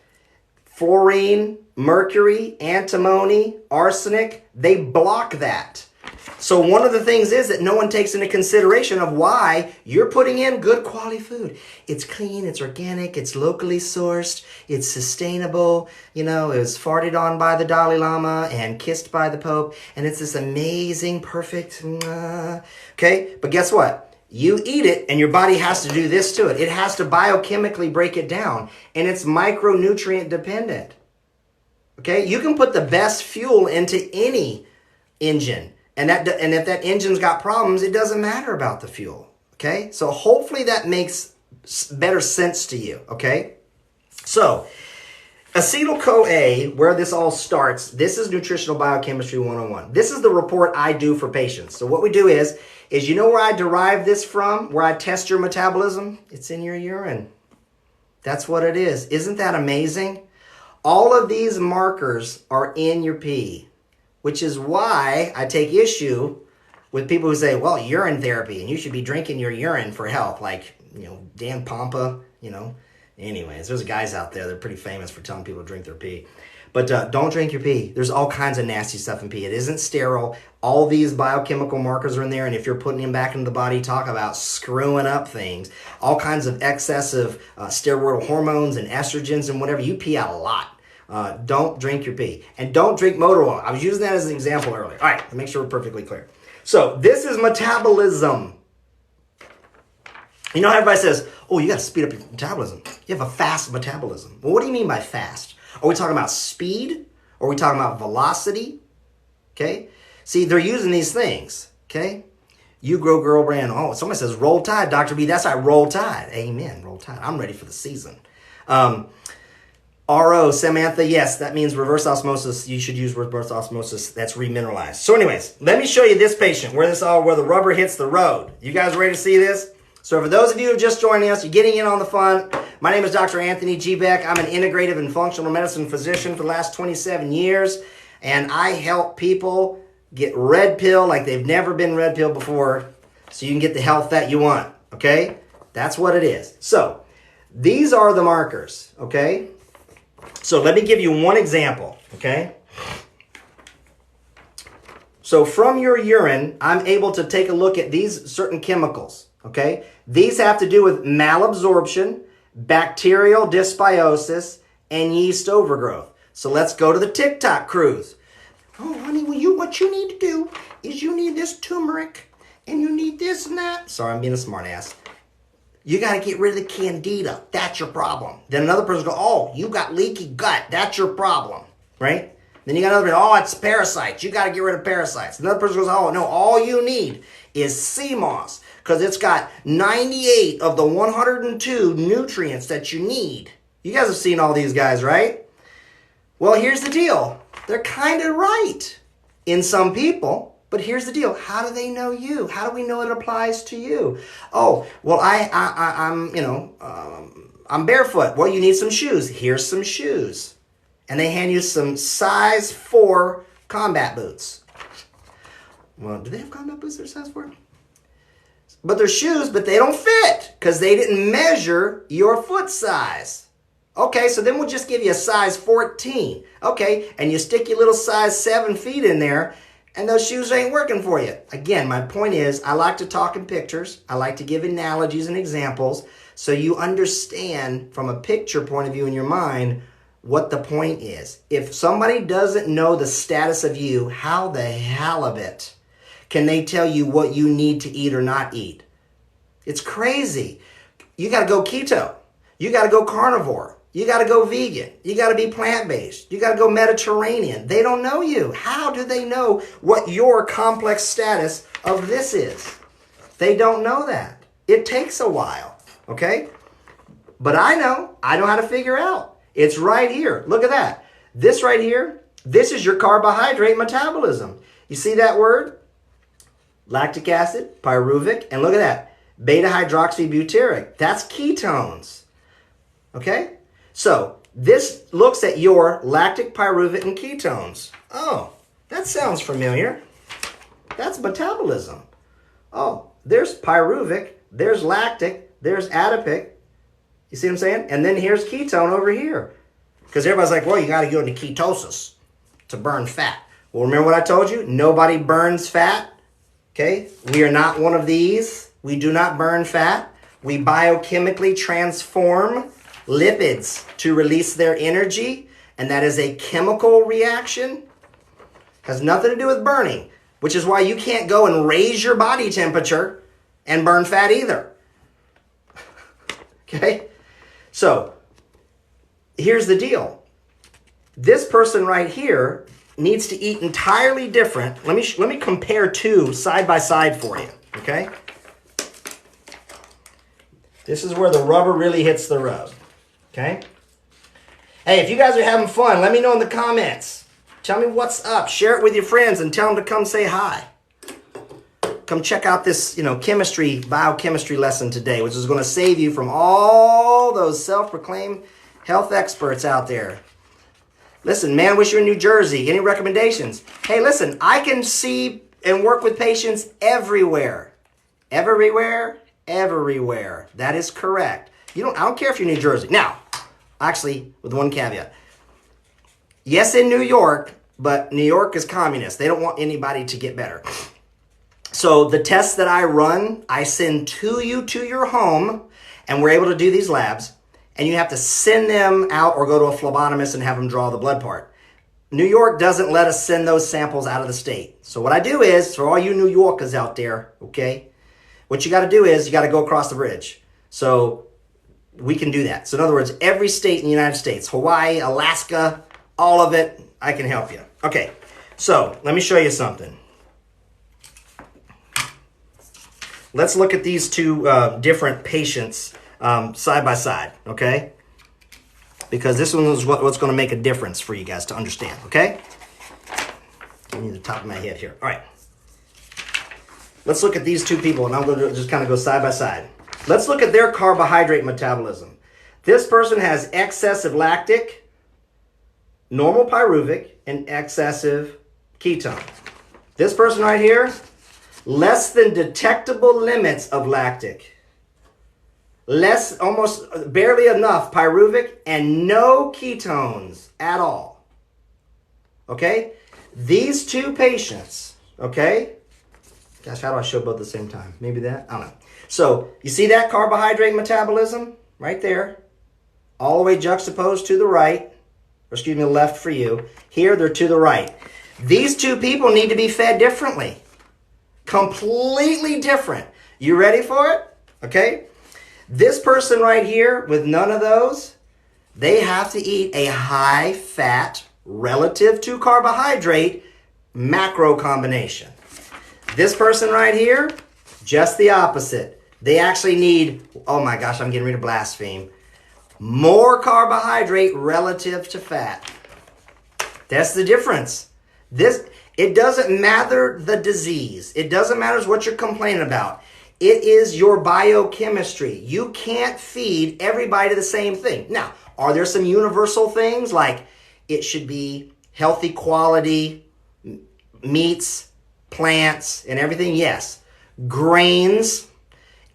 Fluorine, mercury, antimony, arsenic, they block that. So one of the things is that no one takes into consideration of why you're putting in good quality food. It's clean, it's organic, it's locally sourced, it's sustainable. You know, it was farted on by the Dalai Lama and kissed by the Pope. And it's this amazing, perfect, okay? But guess what? You eat it and your body has to do this to it. It has to biochemically break it down. And it's micronutrient dependent. Okay? You can put the best fuel into any engine. And if that engine's got problems, it doesn't matter about the fuel. Okay? So hopefully that makes better sense to you. Okay? So, Acetyl Coa, where this all starts, this is Nutritional Biochemistry 101. This is the report I do for patients. So what we do is you know where I derive this from, where I test your metabolism? It's in your urine. That's what it is. Isn't that amazing? All of these markers are in your pee, which is why I take issue with people who say, well, urine therapy, and you should be drinking your urine for health, like, you know, Dan Pompa, you know. Anyways, there's guys out there that are pretty famous for telling people to drink their pee. But don't drink your pee. There's all kinds of nasty stuff in pee. It isn't sterile. All these biochemical markers are in there, and if you're putting them back into the body, talk about screwing up things. All kinds of excessive steroidal hormones and estrogens and whatever. You pee out a lot. Don't drink your pee. And don't drink motor oil. I was using that as an example earlier. All right, to make sure we're perfectly clear. So this is metabolism. You know how everybody says, oh, you got to speed up your metabolism. You have a fast metabolism. Well, what do you mean by fast? Are we talking about speed? Or are we talking about velocity? Okay? See, they're using these things. Okay? You grow girl brand. Oh, somebody says roll tide, Dr. B. That's right, roll tide. Amen, roll tide. I'm ready for the season. RO, Samantha, yes, that means reverse osmosis. You should use reverse osmosis. That's remineralized. So anyways, let me show you this patient where the rubber hits the road. You guys ready to see this? So for those of you who are just joining us, you're getting in on the fun. My name is Dr. Anthony G. Beck. I'm an integrative and functional medicine physician for the last 27 years. And I help people get red pill like they've never been red pill before so you can get the health that you want. Okay? That's what it is. So these are the markers. Okay? So let me give you one example. Okay? So from your urine, I'm able to take a look at these certain chemicals. Okay? These have to do with malabsorption, bacterial dysbiosis, and yeast overgrowth. So let's go to the TikTok cruise. Oh, honey, what you need to do is you need this turmeric, and you need this and that. Sorry, I'm being a smart ass. You got to get rid of the candida. That's your problem. Then another person goes, oh, you got leaky gut. That's your problem, right? Then you got another person, oh, it's parasites. You got to get rid of parasites. Another person goes, oh, no, all you need is sea moss because it's got 98 of the 102 nutrients that you need. You guys have seen all these guys, right? Well, here's the deal. They're kind of right in some people, but here's the deal. How do they know you? How do we know it applies to you? Oh, well, I'm barefoot. Well, you need some shoes. Here's some shoes. And they hand you some size 4 combat boots. Well, do they have combat boots that are size 4? But they're shoes, but they don't fit because they didn't measure your foot size. Okay, so then we'll just give you a size 14. Okay, and you stick your little size 7 feet in there, and those shoes ain't working for you. Again, my point is, I like to talk in pictures. I like to give analogies and examples so you understand from a picture point of view in your mind what the point is. If somebody doesn't know the status of you, how the hell of it can they tell you what you need to eat or not eat? It's crazy. You got to go keto. You got to go carnivore. You got to go vegan. You got to be plant-based. You got to go Mediterranean. They don't know you. How do they know what your complex status of this is? They don't know that. It takes a while, okay? But I know how to figure out. It's right here. Look at that. This right here, this is your carbohydrate metabolism. You see that word? Lactic acid, pyruvic, and look at that. Beta-hydroxybutyric. That's ketones. Okay? So, this looks at your lactic, pyruvic, and ketones. Oh, that sounds familiar. That's metabolism. Oh, there's pyruvic, there's lactic, there's adipic. You see what I'm saying? And then here's ketone over here. Because everybody's like, well, you got to go into ketosis to burn fat. Well, remember what I told you? Nobody burns fat. Okay? We are not one of these. We do not burn fat. We biochemically transform lipids to release their energy, and that is a chemical reaction. Has nothing to do with burning, which is why you can't go and raise your body temperature and burn fat either. Okay? So, here's the deal. This person right here needs to eat entirely different. Let me compare two side by side for you, okay? This is where the rubber really hits the road, okay? Hey, if you guys are having fun, let me know in the comments. Tell me what's up. Share it with your friends and tell them to come say hi. Come check out this, biochemistry lesson today, which is going to save you from all those self-proclaimed health experts out there. Listen, man, wish you're in New Jersey. Any recommendations? Hey, listen, I can see and work with patients everywhere. Everywhere. That is correct. I don't care if you're in New Jersey. Now, actually, with one caveat. Yes, in New York, but New York is communist. They don't want anybody to get better. So the tests that I run, I send to you to your home, and we're able to do these labs, and you have to send them out or go to a phlebotomist and have them draw the blood part. New York doesn't let us send those samples out of the state. So what I do is, for all you New Yorkers out there, okay, what you got to do is you got to go across the bridge. So we can do that. So in other words, every state in the United States, Hawaii, Alaska, all of it, I can help you. Okay, so let me show you something. Let's look at these two different patients side by side, okay? Because this one is what's going to make a difference for you guys to understand, okay? Give me the top of my head here. All right. Let's look at these two people, and I'm going to just kind of go side by side. Let's look at their carbohydrate metabolism. This person has excessive lactic, normal pyruvic, and excessive ketone. This person right here, less than detectable limits of lactic. Almost barely enough pyruvic, and no ketones at all. Okay? These two patients, okay? Gosh, how do I show both at the same time? Maybe that? I don't know. So, you see that carbohydrate metabolism? Right there. All the way juxtaposed to the right. Or excuse me, left for you. Here, they're to the right. These two people need to be fed differently. Completely different. You ready for it? Okay? This person right here with none of those, they have to eat a high fat relative to carbohydrate macro combination. This person right here, just the opposite. They actually need, oh my gosh, I'm getting ready to blaspheme, more carbohydrate relative to fat. That's the difference. It doesn't matter the disease. It doesn't matter what you're complaining about. It is your biochemistry. You can't feed everybody the same thing. Now, are there some universal things like it should be healthy quality meats, plants, and everything? Yes. Grains.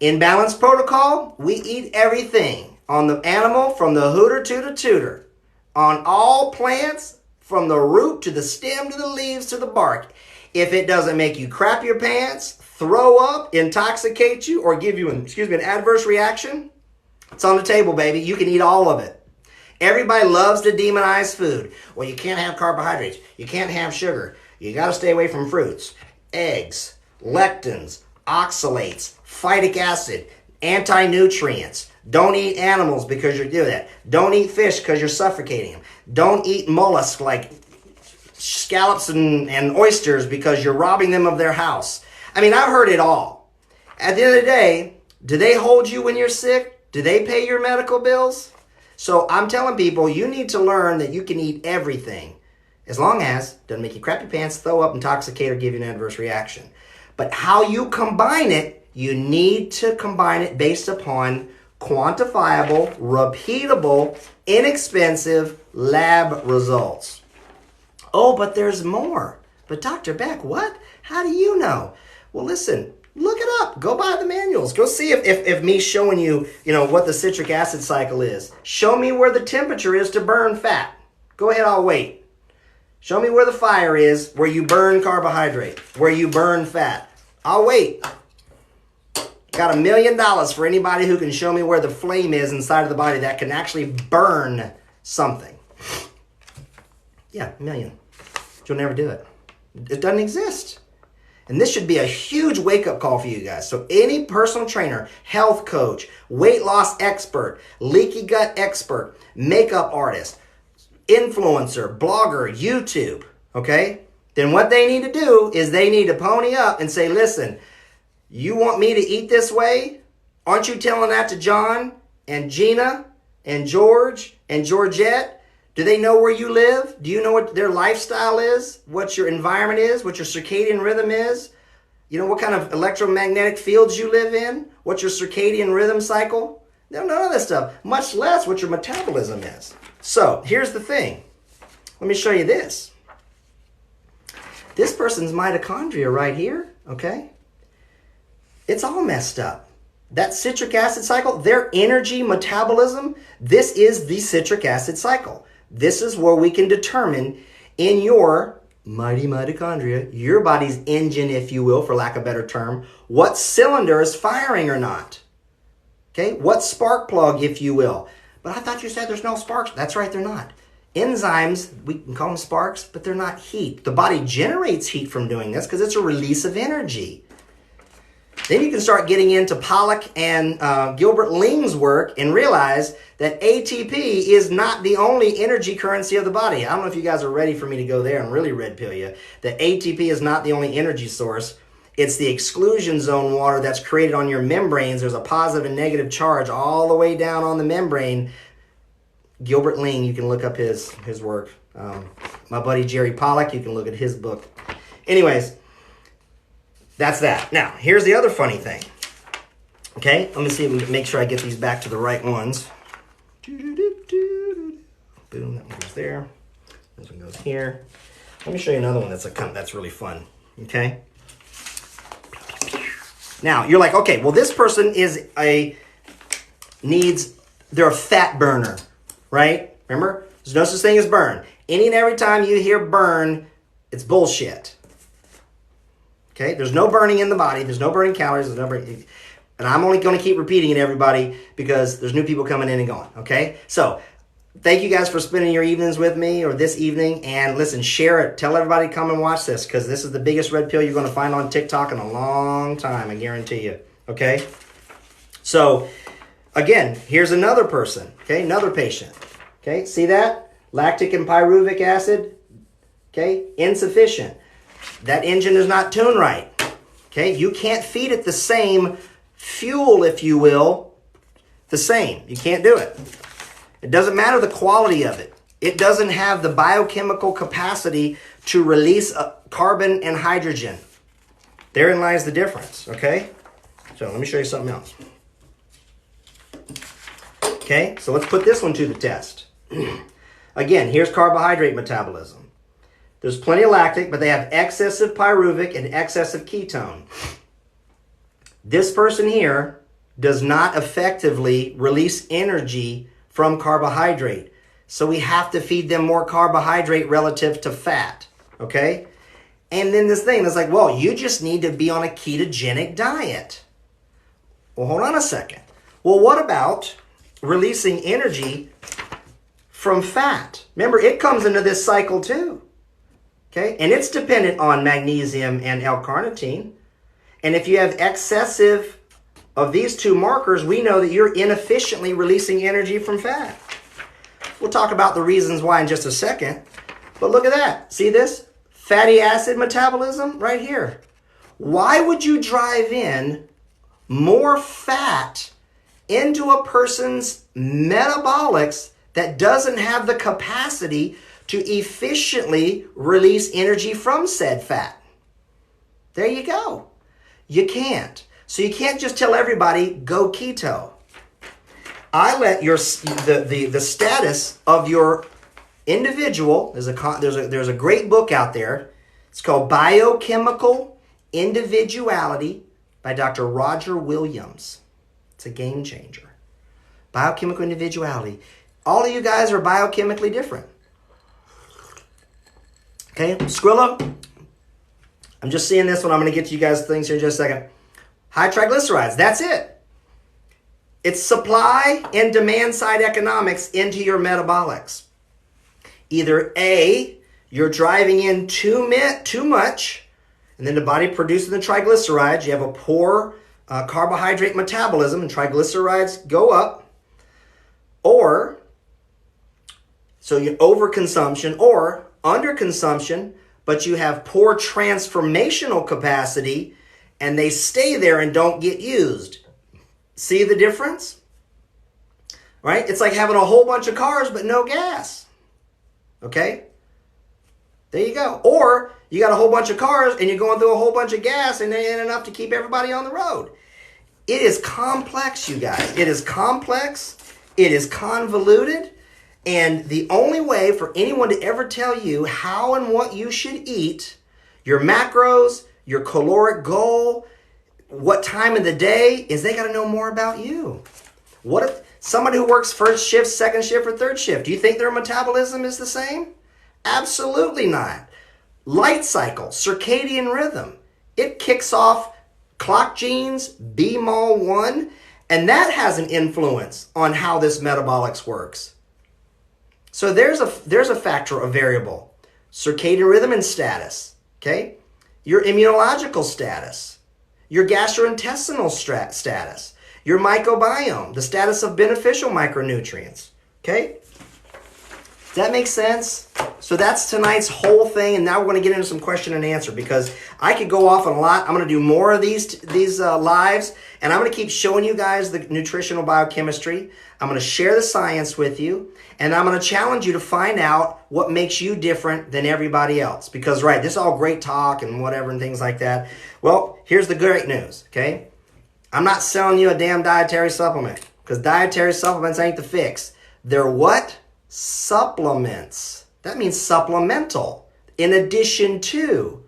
In balanced protocol, we eat everything. On the animal, from the hooter to the tutor. On all plants, from the root to the stem to the leaves to the bark. If it doesn't make you crap your pants, throw up, intoxicate you, or give you an adverse reaction, it's on the table, baby. You can eat all of it. Everybody loves to demonize food. Well, you can't have carbohydrates. You can't have sugar. You got to stay away from fruits, eggs, lectins, oxalates, phytic acid, anti-nutrients. Don't eat animals because you're doing that. Don't eat fish because you're suffocating them. Don't eat mollusks like scallops and oysters because you're robbing them of their house. I mean, I've heard it all. At the end of the day, do they hold you when you're sick? Do they pay your medical bills? So I'm telling people, you need to learn that you can eat everything as long as it doesn't make you crap your pants, throw up, intoxicate, or give you an adverse reaction. But how you combine it, you need to combine it based upon quantifiable, repeatable, inexpensive lab results. Oh, but there's more. But Dr. Beck, what? How do you know? Well, listen, look it up. Go buy the manuals. Go see if me showing you, what the citric acid cycle is. Show me where the temperature is to burn fat. Go ahead, I'll wait. Show me where the fire is, where you burn carbohydrate, where you burn fat. I'll wait. Got $1 million for anybody who can show me where the flame is inside of the body that can actually burn something. Yeah, $1 million. You'll never do it. It doesn't exist. And this should be a huge wake-up call for you guys. So any personal trainer, health coach, weight loss expert, leaky gut expert, makeup artist, influencer, blogger, YouTube, okay? Then what they need to do is they need to pony up and say, listen, you want me to eat this way? Aren't you telling that to John and Gina and George and Georgette? Do they know where you live? Do you know what their lifestyle is? What your environment is? What your circadian rhythm is? You know what kind of electromagnetic fields you live in? What's your circadian rhythm cycle? They don't know none of this stuff, much less what your metabolism is. So here's the thing. Let me show you this. This person's mitochondria right here, okay? It's all messed up. That citric acid cycle, their energy metabolism, this is the citric acid cycle. This is where we can determine in your mighty mitochondria, your body's engine, if you will, for lack of a better term, what cylinder is firing or not. Okay, what spark plug, if you will. But I thought you said there's no sparks. That's right, they're not. Enzymes, we can call them sparks, but they're not heat. The body generates heat from doing this because it's a release of energy. Then you can start getting into Pollack and Gilbert Ling's work and realize that ATP is not the only energy currency of the body. I don't know if you guys are ready for me to go there and really red pill you. That ATP is not the only energy source. It's the exclusion zone water that's created on your membranes. There's a positive and negative charge all the way down on the membrane. Gilbert Ling, you can look up his work. My buddy Jerry Pollack, you can look at his book. Anyways, that's that. Now, here's the other funny thing. Okay, let me see if we can make sure I get these back to the right ones. Boom, that one goes there. This one goes here. Let me show you another one that's really fun. Okay. Now, you're like, okay, well, this person they're a fat burner, right? Remember, there's no such thing as burn. Any and every time you hear burn, it's bullshit. Okay, there's no burning in the body. There's no burning calories. There's no burning. And I'm only going to keep repeating it, everybody, because there's new people coming in and going. Okay, so thank you guys for spending your evenings with me or this evening. And listen, share it. Tell everybody to come and watch this because this is the biggest red pill you're going to find on TikTok in a long time. I guarantee you. Okay, so again, here's another person. Okay, another patient. Okay, see that? Lactic and pyruvic acid. Okay, insufficient. That engine is not tuned right. Okay, you can't feed it the same fuel, if you will, the same. You can't do it. It doesn't matter the quality of it. It doesn't have the biochemical capacity to release carbon and hydrogen. Therein lies the difference, okay? So let me show you something else. Okay, so let's put this one to the test. Again, here's carbohydrate metabolism. There's plenty of lactic, but they have excessive pyruvic and excessive ketone. This person here does not effectively release energy from carbohydrate. So we have to feed them more carbohydrate relative to fat, okay? And then this thing is like, well, you just need to be on a ketogenic diet. Well, hold on a second. Well, what about releasing energy from fat? Remember, it comes into this cycle too. Okay, and it's dependent on magnesium and L-carnitine. And if you have excessive of these two markers, we know that you're inefficiently releasing energy from fat. We'll talk about the reasons why in just a second. But look at that. See this? Fatty acid metabolism right here. Why would you drive in more fat into a person's metabolics that doesn't have the capacity to efficiently release energy from said fat? There you go. You can't. So you can't just tell everybody, go keto. I let the status of your individual, there's a great book out there. It's called Biochemical Individuality by Dr. Roger Williams. It's a game changer. Biochemical individuality. All of you guys are biochemically different. Okay, Skrilla. I'm just seeing this one. I'm going to get to you guys things here in just a second. High triglycerides. That's it. It's supply and demand side economics into your metabolics. Either A, you're driving in too much, and then the body produces the triglycerides. You have a poor carbohydrate metabolism, and triglycerides go up. Or, so you overconsumption or underconsumption, but you have poor transformational capacity, and they stay there and don't get used. See the difference? Right? It's like having a whole bunch of cars but no gas. Okay? There you go. Or you got a whole bunch of cars and you're going through a whole bunch of gas and there ain't enough to keep everybody on the road. It is complex, you guys. It is complex. It is convoluted. And the only way for anyone to ever tell you how and what you should eat, your macros, your caloric goal, what time of the day, is they got to know more about you. What if somebody who works first shift, second shift, or third shift, do you think their metabolism is the same? Absolutely not. Light cycle, circadian rhythm, it kicks off clock genes, BMAL1, and that has an influence on how this metabolics works. So there's a factor, a variable. Circadian rhythm and status, okay? Your immunological status, your gastrointestinal status, your microbiome, the status of beneficial micronutrients, okay? Does that make sense? So that's tonight's whole thing, and now we're going to get into some question and answer because I could go off on a lot. I'm going to do more of these lives, and I'm going to keep showing you guys the nutritional biochemistry. I'm going to share the science with you, and I'm going to challenge you to find out what makes you different than everybody else. Because, right, this is all great talk and whatever and things like that. Well, here's the great news, okay? I'm not selling you a damn dietary supplement because dietary supplements ain't the fix. They're what? Supplements. That means supplemental. In addition to,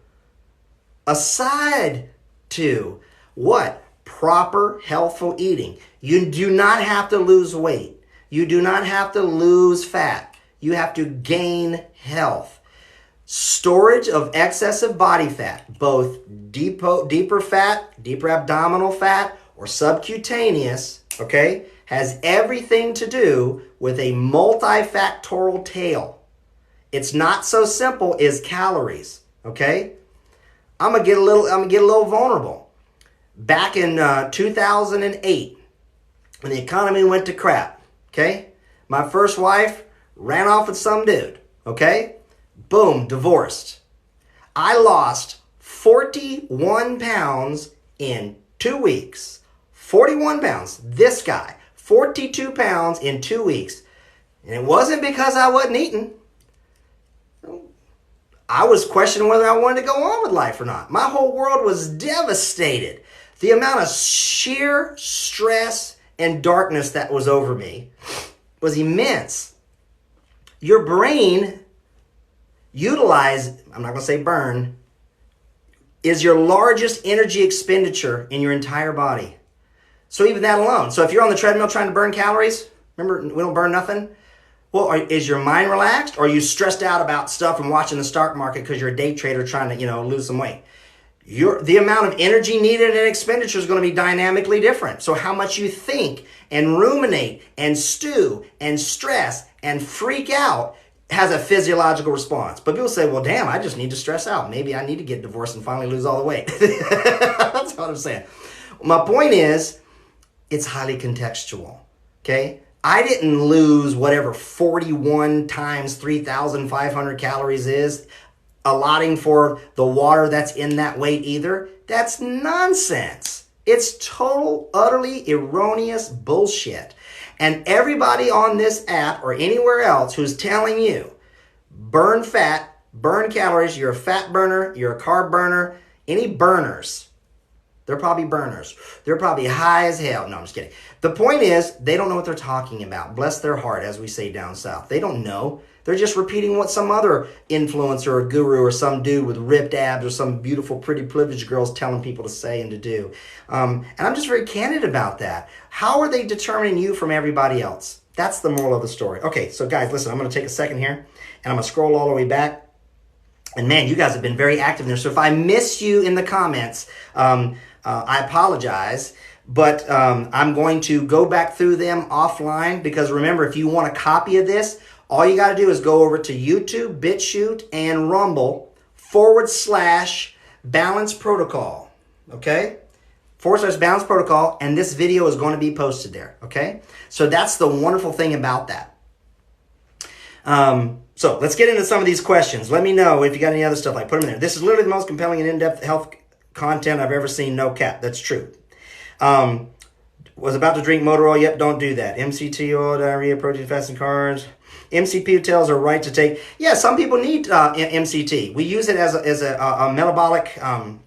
aside to, what? Proper, healthful eating. You do not have to lose weight. You do not have to lose fat. You have to gain health. Storage of excessive body fat, both deeper fat, deeper abdominal fat, or subcutaneous, okay, has everything to do with a multifactorial tail. It's not so simple as calories, okay? I'm gonna get a little vulnerable. Back in 2008, when the economy went to crap, okay? My first wife ran off with some dude, okay? Boom, divorced. I lost 41 pounds in 2 weeks. 41 pounds. This guy, 42 pounds in 2 weeks. And it wasn't because I wasn't eating. I was questioning whether I wanted to go on with life or not. My whole world was devastated. The amount of sheer stress and darkness that was over me was immense. Your brain I'm not going to say burn, is your largest energy expenditure in your entire body. So even that alone. So if you're on the treadmill trying to burn calories, remember, we don't burn nothing. Well, is your mind relaxed? Or are you stressed out about stuff and watching the stock market because you're a day trader trying to, lose some weight? The amount of energy needed and expenditure is going to be dynamically different. So how much you think and ruminate and stew and stress and freak out has a physiological response. But people say, well, damn, I just need to stress out. Maybe I need to get divorced and finally lose all the weight. That's what I'm saying. My point is, it's highly contextual, okay? I didn't lose whatever 41 times 3,500 calories is, allotting for the water that's in that weight either. That's nonsense. It's total, utterly erroneous bullshit. And everybody on this app or anywhere else who's telling you, burn fat, burn calories, you're a fat burner, you're a carb burner, any burners, they're probably burners. They're probably high as hell. No, I'm just kidding. The point is, they don't know what they're talking about. Bless their heart, as we say down south. They don't know. They're just repeating what some other influencer or guru or some dude with ripped abs or some beautiful, pretty, privileged girl's telling people to say and to do. And I'm just very candid about that. How are they determining you from everybody else? That's the moral of the story. Okay, so guys, listen, I'm going to take a second here, and I'm going to scroll all the way back. And man, you guys have been very active there. So if I miss you in the comments, I apologize. But I'm going to go back through them offline, because remember, if you want a copy of this, all you got to do is go over to YouTube, BitChute, and Rumble /Balance Protocol. Okay? /Balance Protocol, and this video is going to be posted there. Okay? So that's the wonderful thing about that. So let's get into some of these questions. Let me know if you got any other stuff, like put them in there. This is literally the most compelling and in-depth health content I've ever seen, no cap. That's true. Was about to drink motor oil. Yep, don't do that. MCT oil, diarrhea, protein, fats, and carbs. MCT tells are right to take. Yeah, some people need MCT. We use it as a metabolic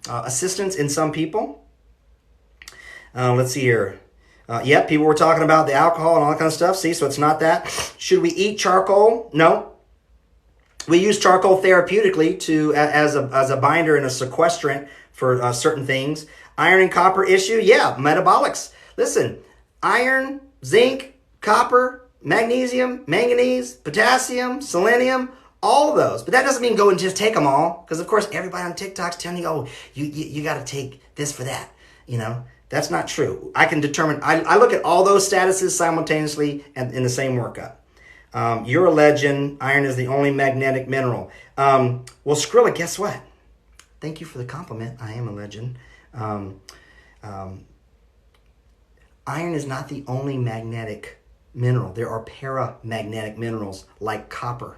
assistance in some people. Let's see here. Yep, people were talking about the alcohol and all that kind of stuff. See, so it's not that. Should we eat charcoal? No. We use charcoal therapeutically as a binder and a sequestrant for certain things. Iron and copper issue? Yeah, metabolics. Listen, iron, zinc, copper, magnesium, manganese, potassium, selenium, all of those. But that doesn't mean go and just take them all, because of course everybody on TikTok's telling you, oh, you got to take this for that. You know, that's not true. I can determine, I look at all those statuses simultaneously and in the same workup. You're a legend. Iron is the only magnetic mineral. Well, Skrilla, guess what? Thank you for the compliment. I am a legend. Iron is not the only magnetic mineral. There are paramagnetic minerals like copper.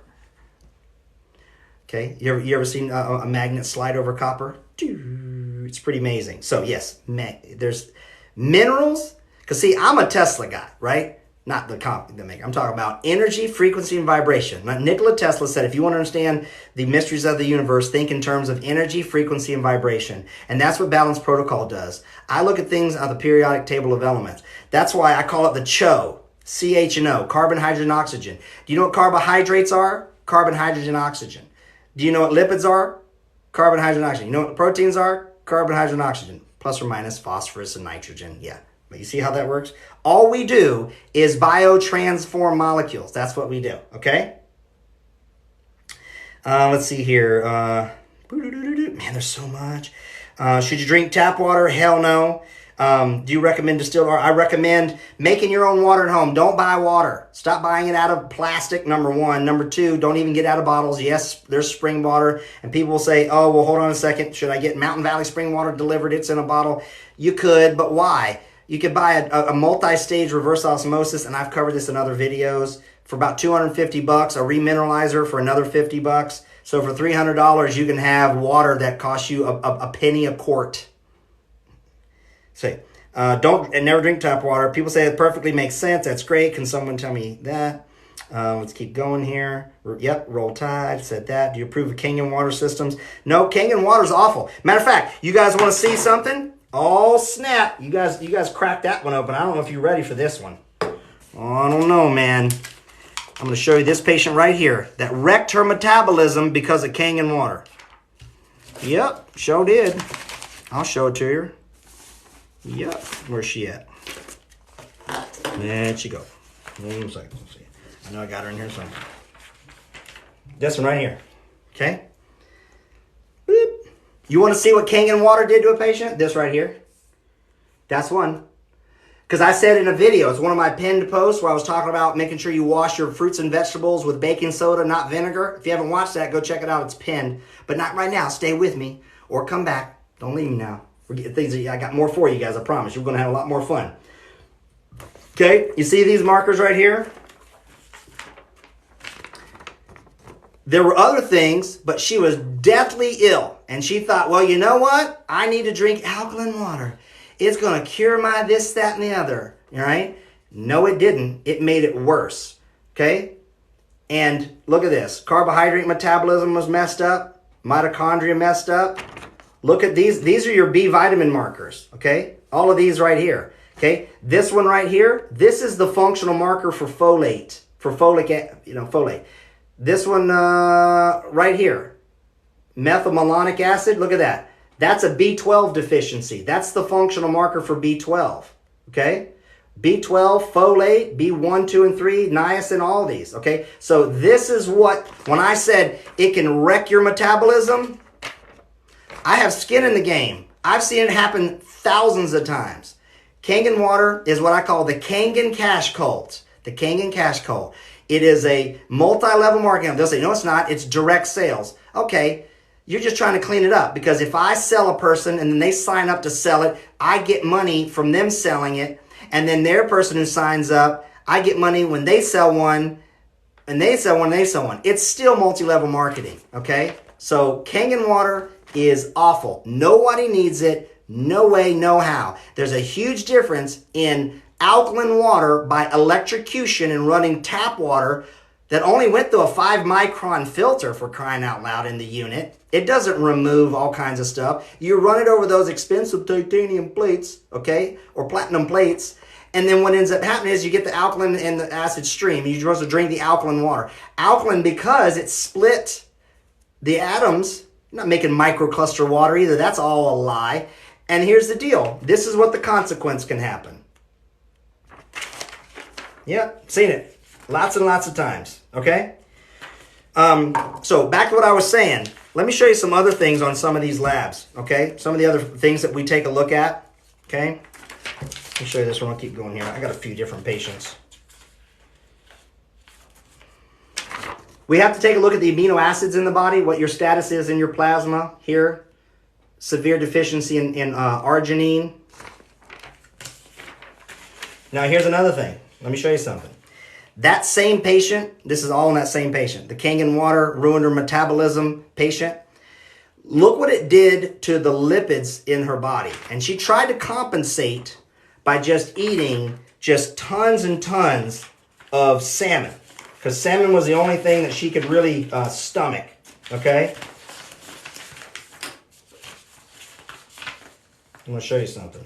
Okay, you ever seen a magnet slide over copper? It's pretty amazing. So yes, there's minerals. Because see, I'm a Tesla guy, right? Not the maker. I'm talking about energy, frequency, and vibration. Now, Nikola Tesla said, if you want to understand the mysteries of the universe, think in terms of energy, frequency, and vibration. And that's what Balance Protocol does. I look at things on the periodic table of elements. That's why I call it the CHO, CHNO, carbon, hydrogen, oxygen. Do you know what carbohydrates are? Carbon, hydrogen, oxygen. Do you know what lipids are? Carbon, hydrogen, oxygen. You know what proteins are? Carbon, hydrogen, oxygen. Plus or minus phosphorus and nitrogen. Yeah. But you see how that works? All we do is biotransform molecules. That's what we do, okay? Let's see here. Man, there's so much. Should you drink tap water? Hell no. Do you recommend distilled water? I recommend making your own water at home. Don't buy water. Stop buying it out of plastic, number one. Number two, don't even get out of bottles. Yes, there's spring water. And people will say, oh, well, hold on a second. Should I get Mountain Valley spring water delivered? It's in a bottle. You could, but why? You could buy a multi-stage reverse osmosis, and I've covered this in other videos, for about $250, a remineralizer for another $50. So for $300, you can have water that costs you a penny a quart. So never drink tap water. People say it perfectly makes sense. That's great. Can someone tell me that? Let's keep going here. Yep, Roll Tide said that. Do you approve of Kangen water systems? No, Kangen water is awful. Matter of fact, you guys want to see something? Oh snap! You guys cracked that one open. I don't know if you're ready for this one. Oh, I don't know, man. I'm going to show you this patient right here that wrecked her metabolism because of Kangen water. Yep, sure did. I'll show it to you. Yep, where's she at? There she go. One second. Let's see. I know I got her in here somewhere. This one right here. Okay. Boop. You want to see what Kangen water did to a patient? This right here. That's one. Because I said in a video, it's one of my pinned posts where I was talking about making sure you wash your fruits and vegetables with baking soda, not vinegar. If you haven't watched that, go check it out. It's pinned. But not right now. Stay with me or come back. Don't leave me now. I got more for you guys, I promise. You're going to have a lot more fun. Okay, you see these markers right here? There were other things, but she was deathly ill. And she thought, well, you know what? I need to drink alkaline water. It's going to cure my this, that, and the other. All right? No, it didn't. It made it worse. Okay? And look at this. Carbohydrate metabolism was messed up. Mitochondria messed up. Look at these. These are your B vitamin markers. Okay? All of these right here. Okay? This one right here, this is the functional marker for folate. For folate. This one right here, methylmalonic acid, look at that. That's a B12 deficiency. That's the functional marker for B12, okay? B12, folate, B1, 2, and 3, niacin, all these, okay? So this is what, when I said it can wreck your metabolism, I have skin in the game. I've seen it happen thousands of times. Kangen water is what I call the Kangen cash cult. The Kangen cash cult. It is a multi-level marketing. They'll say, no, it's not. It's direct sales. Okay, you're just trying to clean it up, because if I sell a person and then they sign up to sell it, I get money from them selling it. And then their person who signs up, I get money when they sell one, and they sell one, and they sell one. It's still multi-level marketing, okay? So Kangen water is awful. Nobody needs it. No way, no how. There's a huge difference in alkaline water by electrocution and running tap water that only went through a 5-micron filter, for crying out loud, in the unit. It doesn't remove all kinds of stuff. You run it over those expensive titanium plates, okay, or platinum plates, and then what ends up happening is you get the alkaline and the acid stream. You're supposed to drink the alkaline water. Alkaline, because it split the atoms, not making microcluster water either. That's all a lie. And here's the deal. This is what the consequence can happen. Yeah, seen it lots and lots of times, okay? So back to what I was saying. Let me show you some other things on some of these labs, okay? Some of the other things that we take a look at, okay? Let me show you this one. I'll keep going here. I got a few different patients. We have to take a look at the amino acids in the body, what your status is in your plasma here. Severe deficiency in arginine. Now here's another thing. Let me show you something. That same patient, this is all in that same patient, the Kangen water ruined her metabolism patient. Look what it did to the lipids in her body. And she tried to compensate by just eating just tons and tons of salmon, because salmon was the only thing that she could really stomach, okay? I'm going to show you something,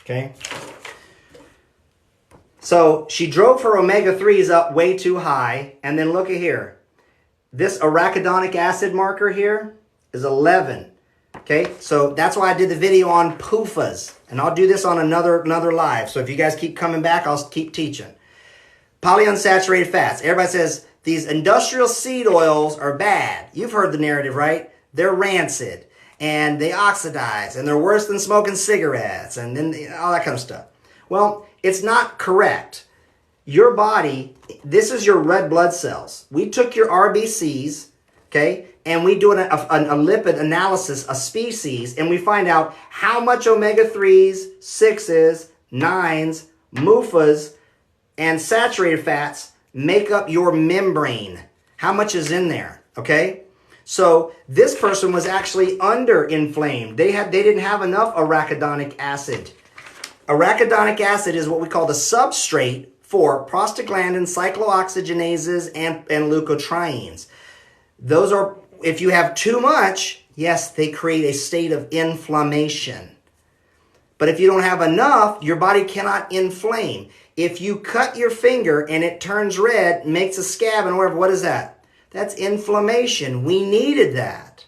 okay? So she drove her omega-3s up way too high, and then look at here. This arachidonic acid marker here is 11, okay? So that's why I did the video on PUFAs, and I'll do this on another live. So if you guys keep coming back, I'll keep teaching. Polyunsaturated fats. Everybody says these industrial seed oils are bad. You've heard the narrative, right? They're rancid, and they oxidize, and they're worse than smoking cigarettes, and then all that kind of stuff. Well, it's not correct. Your body, this is your red blood cells. We took your RBCs, okay, and we do a lipid analysis, a species, and we find out how much omega-3s, 6s, 9s, MUFAs, and saturated fats make up your membrane. How much is in there, okay? So this person was actually under-inflamed. They didn't have enough arachidonic acid. Arachidonic acid is what we call the substrate for prostaglandins, cyclooxygenases, and leukotrienes. Those are, if you have too much, yes, they create a state of inflammation. But if you don't have enough, your body cannot inflame. If you cut your finger and it turns red, makes a scab and whatever, what is that? That's inflammation. We needed that.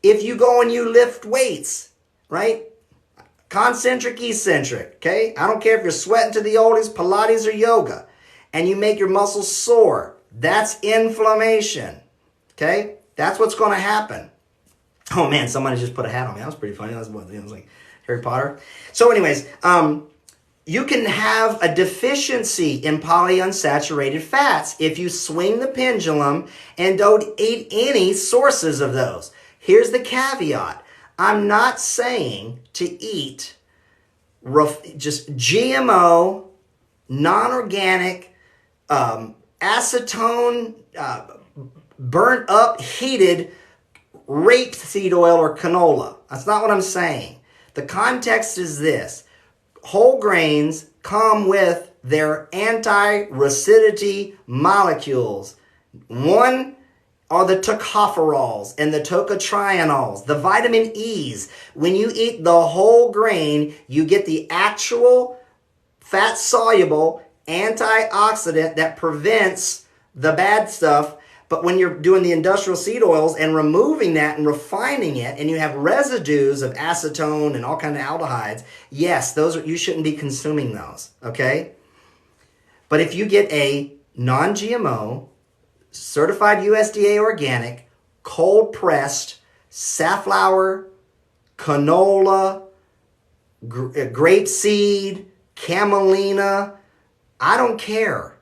If you go and you lift weights, right? Concentric, eccentric, okay? I don't care if you're sweating to the oldies, Pilates or yoga, and you make your muscles sore. That's inflammation, okay? That's what's going to happen. Oh man, somebody just put a hat on me. That was pretty funny. That was like Harry Potter. So anyways, you can have a deficiency in polyunsaturated fats if you swing the pendulum and don't eat any sources of those. Here's the caveat. I'm not saying to eat just GMO, non-organic, acetone, burnt up, heated rapeseed oil or canola. That's not what I'm saying. The context is this. Whole grains come with their anti-racidity molecules. One are the tocopherols and the tocotrienols, the vitamin E's. When you eat the whole grain, you get the actual fat-soluble antioxidant that prevents the bad stuff, But when you're doing the industrial seed oils and removing that and refining it, and you have residues of acetone and all kinds of aldehydes, yes, you shouldn't be consuming those, okay? But if you get a non-GMO, certified USDA organic, cold pressed, safflower, canola, grapeseed, camelina, I don't care.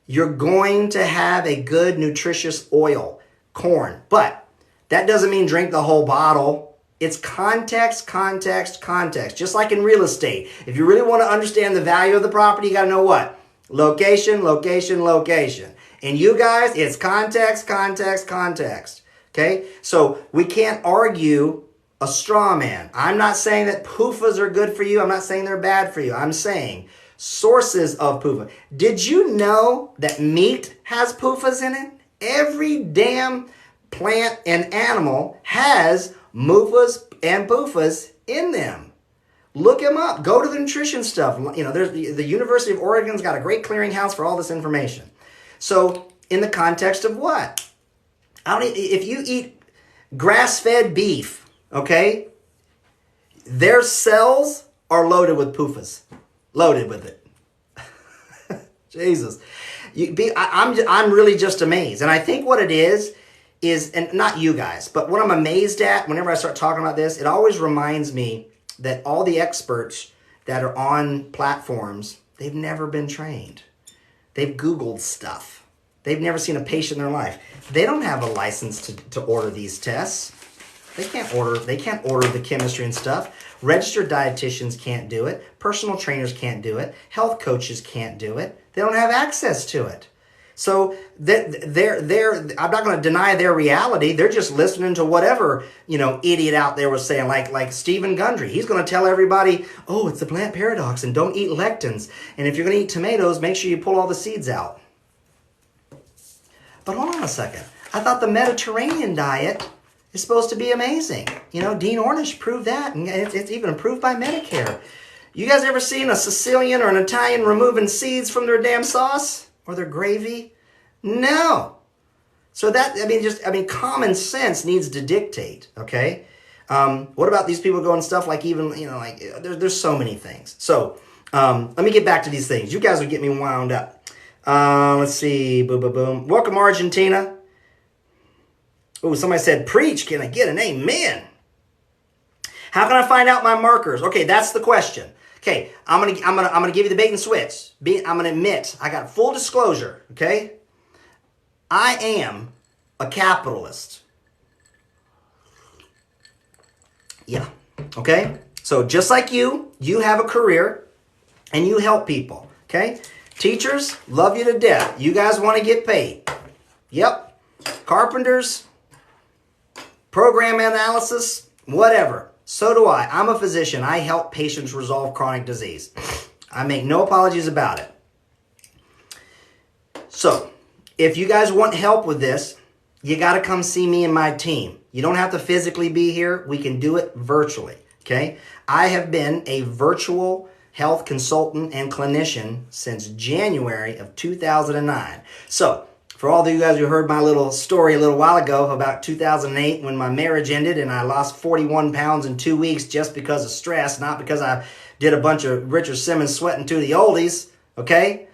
You're going to have a good nutritious oil, corn. But that doesn't mean drink the whole bottle. It's context, context, context. Just like in real estate. If you really want to understand the value of the property, you got to know what? Location, location, location. And you guys, it's context, context, context. Okay? So we can't argue a straw man. I'm not saying that PUFAs are good for you. I'm not saying they're bad for you. I'm saying sources of PUFA. Did you know that meat has PUFAs in it? Every damn plant and animal has MUFAs and PUFAs in them. Look them up. Go to the nutrition stuff. You know, there's the University of Oregon's got a great clearinghouse for all this information. So, in the context of what? If you eat grass-fed beef, okay, their cells are loaded with PUFAs. Loaded with it. Jesus. I'm really just amazed. And I think what it is, and not you guys, but what I'm amazed at whenever I start talking about this, it always reminds me that all the experts that are on platforms, they've never been trained. They've Googled stuff. They've never seen a patient in their life. They don't have a license to order these tests. They can't order the chemistry and stuff. Registered dietitians can't do it. Personal trainers can't do it. Health coaches can't do it. They don't have access to it. So I'm not going to deny their reality. They're just listening to whatever, idiot out there was saying, like Stephen Gundry. He's going to tell everybody, oh, it's the plant paradox and don't eat lectins. And if you're going to eat tomatoes, make sure you pull all the seeds out. But hold on a second. I thought the Mediterranean diet is supposed to be amazing. Dean Ornish proved that, and it's even approved by Medicare. You guys ever seen a Sicilian or an Italian removing seeds from their damn sauce or their gravy? No. So common sense needs to dictate, okay? What about these people going stuff like there's so many things. So let me get back to these things. You guys will get me wound up. Let's see. Boom, boom, boom. Welcome, Argentina. Oh, somebody said, preach. Can I get an amen? How can I find out my markers? Okay, that's the question. Okay, I'm gonna give you the bait and switch. I'm gonna admit, I got full disclosure, okay? I am a capitalist. Yeah, okay? So just like you have a career and you help people, okay? Teachers, love you to death. You guys want to get paid. Yep. Carpenters, program analysis, whatever. So do I. I'm a physician. I help patients resolve chronic disease. I make no apologies about it. So, if you guys want help with this, you got to come see me and my team. You don't have to physically be here. We can do it virtually, okay? I have been a virtual health consultant and clinician since January of 2009. So, for all of you guys who heard my little story a little while ago about 2008 when my marriage ended and I lost 41 pounds in 2 weeks just because of stress, not because I did a bunch of Richard Simmons sweating to the oldies, okay?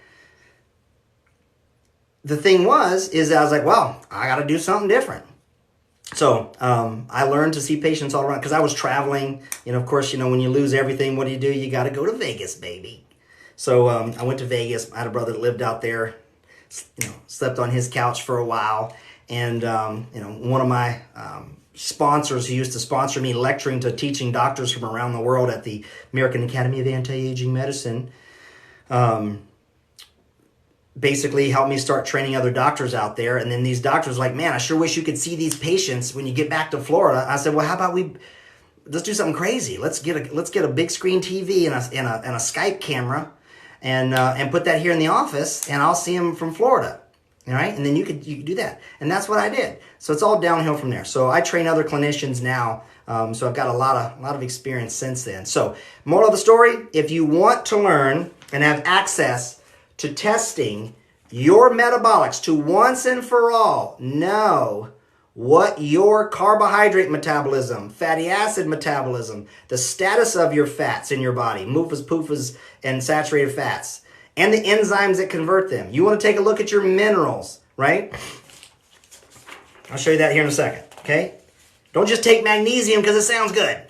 The thing is I was like, well, I got to do something different. So I learned to see patients all around because I was traveling. Of course, when you lose everything, what do? You got to go to Vegas, baby. So I went to Vegas. I had a brother that lived out there. Slept on his couch for a while. And, one of my sponsors who used to sponsor me lecturing to teaching doctors from around the world at the American Academy of Anti-Aging Medicine, basically helped me start training other doctors out there. And then these doctors were like, man, I sure wish you could see these patients when you get back to Florida. I said, well, how about let's do something crazy. Let's get a big screen TV and a Skype camera and put that here in the office, and I'll see them from Florida. All right, and then you could do that, and that's what I did. So it's all downhill from there. So I train other clinicians now. So I've got a lot of experience since then. So moral of the story: if you want to learn and have access to testing your metabolics to once and for all know what your carbohydrate metabolism, fatty acid metabolism, the status of your fats in your body, MUFAs, PUFAs, and saturated fats, and the enzymes that convert them. You want to take a look at your minerals, right? I'll show you that here in a second, okay? Don't just take magnesium because it sounds good.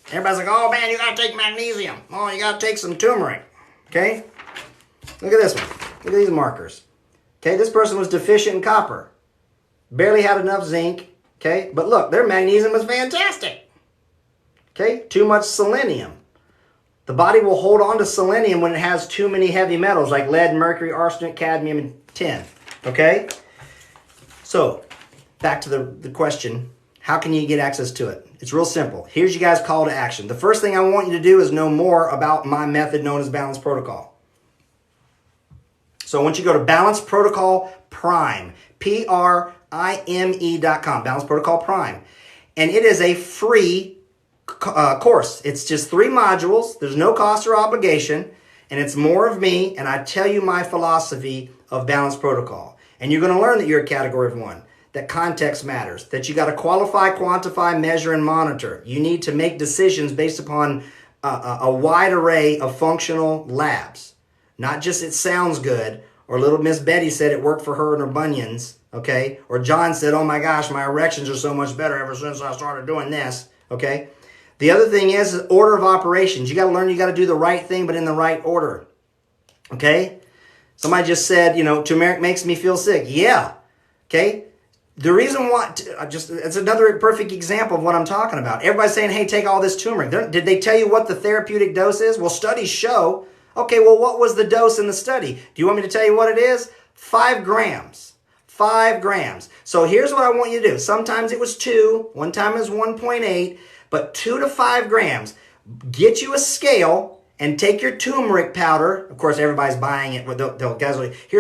Everybody's like, oh man, you got to take magnesium. Oh, you got to take some turmeric, okay? Look at this one. Look at these markers. Okay, this person was deficient in copper. Barely had enough zinc, okay? But look, their magnesium was fantastic. Okay, too much selenium. The body will hold on to selenium when it has too many heavy metals like lead, mercury, arsenic, cadmium, and tin, okay? So, back to the question, how can you get access to it? It's real simple. Here's you guys' call to action. The first thing I want you to do is know more about my method known as Balanced Protocol. So I want you to go to Balanced Protocol Prime, PRIME.com, Balanced Protocol Prime. And it is a free course. It's just 3 modules. There's no cost or obligation. And it's more of me, and I tell you my philosophy of Balanced Protocol. And you're going to learn that you're a category of 1, that context matters, that you got to qualify, quantify, measure, and monitor. You need to make decisions based upon a wide array of functional labs. Not just it sounds good, or little Miss Betty said it worked for her and her bunions, okay? Or John said, oh my gosh, my erections are so much better ever since I started doing this, okay? The other thing is order of operations. You got to learn you got to do the right thing, but in the right order, okay? Somebody just said, turmeric makes me feel sick. Yeah, okay? The reason why, it's another perfect example of what I'm talking about. Everybody's saying, hey, take all this turmeric. Did they tell you what the therapeutic dose is? Well, studies show. Okay, well, what was the dose in the study? Do you want me to tell you what it is? 5 grams. 5 grams. So here's what I want you to do. Sometimes it was 2. One time it was 1.8. But 2 to 5 grams. Get you a scale and take your turmeric powder. Of course, everybody's buying it. Here's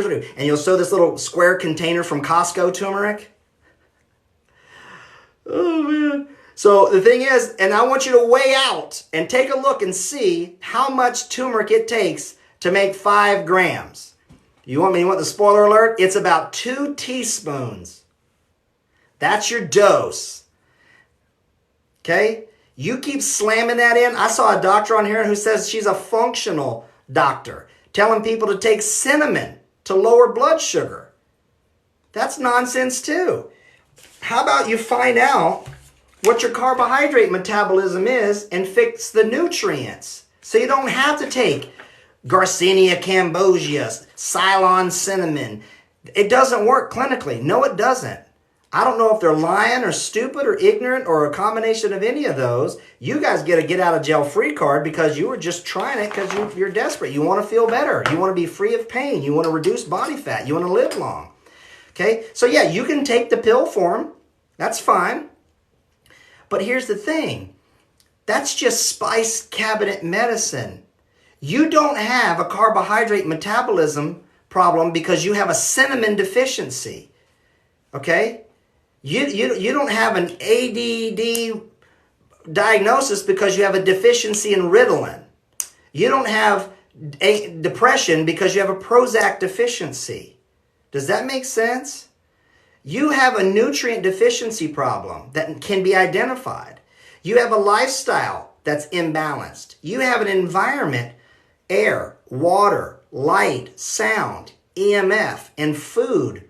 what I do. And you'll sew this little square container from Costco turmeric. Oh, man. So the thing is, and I want you to weigh out and take a look and see how much turmeric it takes to make 5 grams. You want the spoiler alert? It's about 2 teaspoons. That's your dose. Okay? You keep slamming that in. I saw a doctor on here who says she's a functional doctor, telling people to take cinnamon to lower blood sugar. That's nonsense too. How about you find out what your carbohydrate metabolism is and fix the nutrients so you don't have to take Garcinia cambogia, Ceylon cinnamon. It doesn't work clinically. No, it doesn't. I don't know if they're lying or stupid or ignorant or a combination of any of those. You guys get a get out of jail free card because you were just trying it because you're desperate. You want to feel better. You want to be free of pain. You want to reduce body fat. You want to live long. Okay? So yeah, you can take the pill form. That's fine. But here's the thing. That's just spice cabinet medicine. You don't have a carbohydrate metabolism problem because you have a cinnamon deficiency. Okay? You don't have an ADD diagnosis because you have a deficiency in Ritalin. You don't have depression because you have a Prozac deficiency. Does that make sense? You have a nutrient deficiency problem that can be identified. You have a lifestyle that's imbalanced. You have an environment, air, water, light, sound, EMF, and food.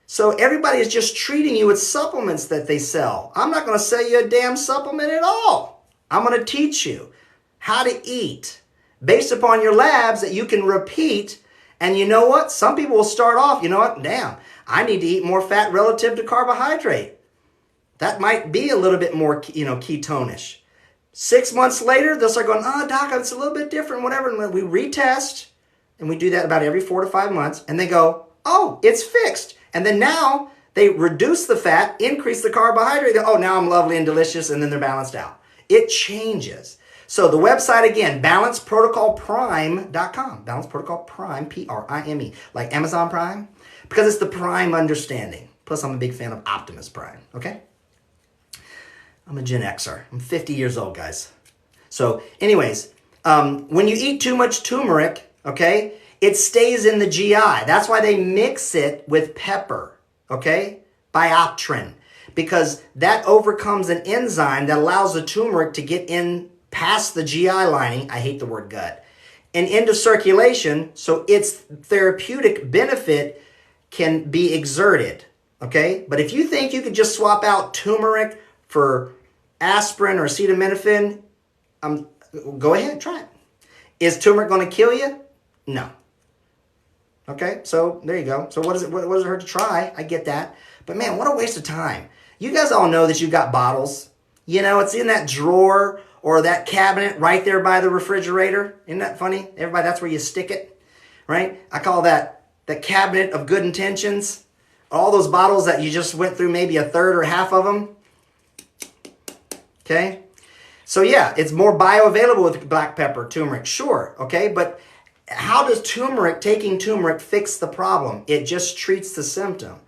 So everybody is just treating you with supplements that they sell. I'm not going to sell you a damn supplement at all. I'm going to teach you how to eat based upon your labs that you can repeat. And you know what? Some people will start off, damn, I need to eat more fat relative to carbohydrate. That might be a little bit more, ketonish. 6 months later, they'll start going, doc, it's a little bit different, whatever. And we retest, and we do that about every 4 to 5 months. And they go, oh, it's fixed. And then now they reduce the fat, increase the carbohydrate. Oh, now I'm lovely and delicious, and then they're balanced out. It changes. So the website again, balanceprotocolprime.com. Balance Protocol Prime, Prime, like Amazon Prime, because it's the prime understanding. Plus, I'm a big fan of Optimus Prime, okay? I'm a Gen Xer. I'm 50 years old, guys. So anyways, when you eat too much turmeric, okay, it stays in the GI. That's why they mix it with pepper, okay? Biopterin, because that overcomes an enzyme that allows the turmeric to get in past the GI lining, I hate the word gut, and into circulation, so its therapeutic benefit can be exerted, okay? But if you think you could just swap out turmeric for aspirin or acetaminophen, go ahead, try it. Is turmeric going to kill you? No. Okay, so there you go. So what does it hurt to try? I get that. But man, what a waste of time. You guys all know that you've got bottles. You know, it's in that drawer or that cabinet right there by the refrigerator. Isn't that funny? Everybody, that's where you stick it, right? I call that the cabinet of good intentions. All those bottles that you just went through, maybe a third or half of them. Okay? So yeah, it's more bioavailable with black pepper, turmeric, sure, okay? But how does taking turmeric fix the problem? It just treats the symptom.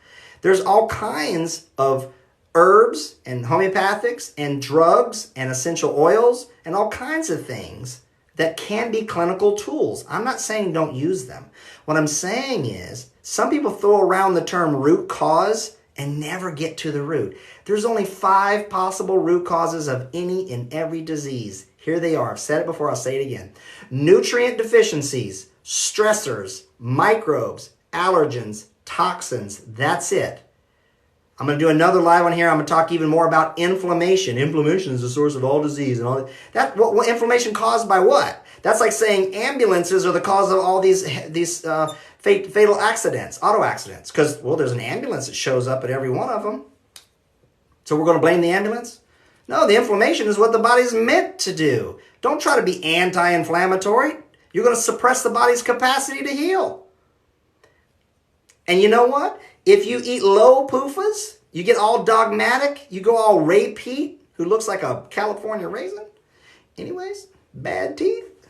There's all kinds of herbs and homeopathics and drugs and essential oils and all kinds of things that can be clinical tools. I'm not saying don't use them. What I'm saying is some people throw around the term root cause and never get to the root. There's only 5 possible root causes of any and every disease. Here they are. I've said it before, I'll say it again. Nutrient deficiencies, stressors, microbes, allergens, toxins. That's it. I'm going to do another live one here. I'm going to talk even more about inflammation. Inflammation is the source of all disease and all that. What inflammation caused by what? That's like saying ambulances are the cause of all these fatal accidents, auto accidents. Because, well, there's an ambulance that shows up at every one of them. So we're going to blame the ambulance? No, the inflammation is what the body's meant to do. Don't try to be anti-inflammatory. You're going to suppress the body's capacity to heal. And you know what? If you eat low PUFAs, you get all dogmatic, you go all Ray Pete, who looks like a California raisin. Anyways, bad teeth.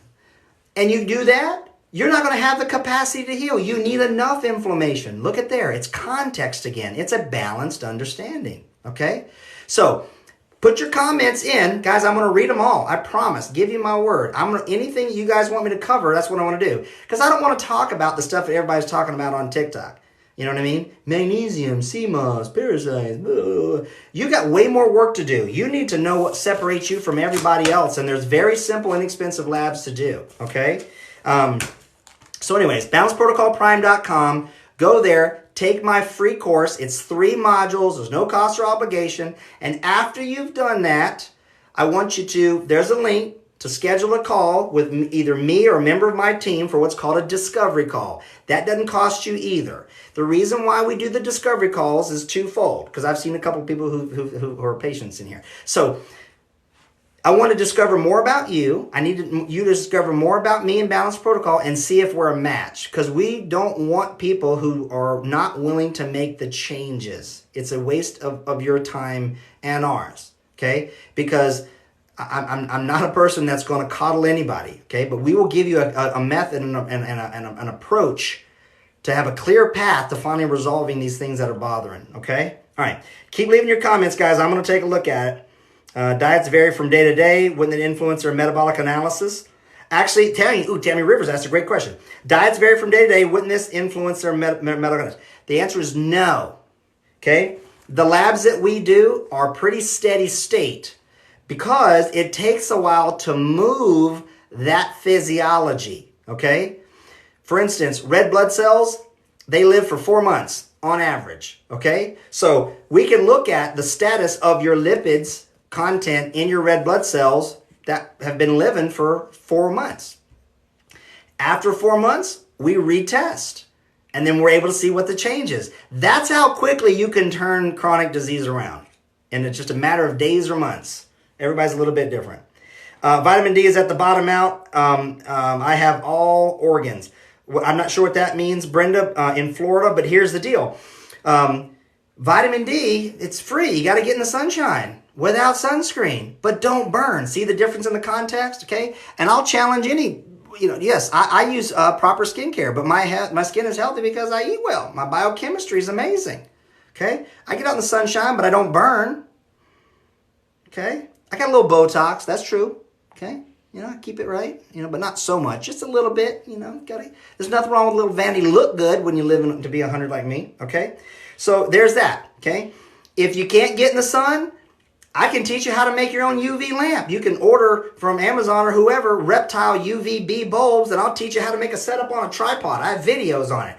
And you do that, you're not going to have the capacity to heal. You need enough inflammation. Look at there. It's context again. It's a balanced understanding. Okay? So, put your comments in. Guys, I'm going to read them all. I promise. Give you my word. Anything you guys want me to cover, that's what I want to do. Because I don't want to talk about the stuff that everybody's talking about on TikTok. You know what I mean? Magnesium, CMOS, parasites, blah, blah, blah. You got way more work to do. You need to know what separates you from everybody else. And there's very simple, inexpensive labs to do. Okay? So anyways, balanceprotocolprime.com. Go there. Take my free course. It's 3 modules. There's no cost or obligation. And after you've done that, I want you to, there's a link to schedule a call with either me or a member of my team for what's called a discovery call. That doesn't cost you either. The reason why we do the discovery calls is twofold, because I've seen a couple of people who are patients in here. So I want to discover more about you. I need you to discover more about me and Balance Protocol and see if we're a match, because we don't want people who are not willing to make the changes. It's a waste of your time and ours, okay? Because I'm not a person that's going to coddle anybody, okay? But we will give you a method and an approach to have a clear path to finally resolving these things that are bothering, okay? All right, keep leaving your comments, guys. I'm going to take a look at it. Diets vary from day to day. Wouldn't it influence their metabolic analysis? Actually, Tammy Rivers asked a great question. Diets vary from day to day. Wouldn't this influence their metabolic analysis? The answer is no, okay? The labs that we do are pretty steady state, because it takes a while to move that physiology, okay? For instance, red blood cells, they live for 4 months on average, okay? So we can look at the status of your lipids content in your red blood cells that have been living for 4 months. After 4 months, we retest, and then we're able to see what the change is. That's how quickly you can turn chronic disease around. And it's just a matter of days or months. Everybody's a little bit different. Vitamin D is at the bottom out. I have all organs. I'm not sure what that means, Brenda, in Florida, but here's the deal. Vitamin D, it's free. You got to get in the sunshine without sunscreen, but don't burn. See the difference in the context, okay? And I'll challenge any, yes, I use proper skincare, but my skin is healthy because I eat well. My biochemistry is amazing, okay? I get out in the sunshine, but I don't burn, okay? I got a little Botox, that's true, okay? keep it right, but not so much, just a little bit, there's nothing wrong with a little vanity look good when you live to be 100 like me, okay? So there's that, okay? If you can't get in the sun, I can teach you how to make your own UV lamp. You can order from Amazon or whoever Reptile UVB bulbs, and I'll teach you how to make a setup on a tripod. I have videos on it.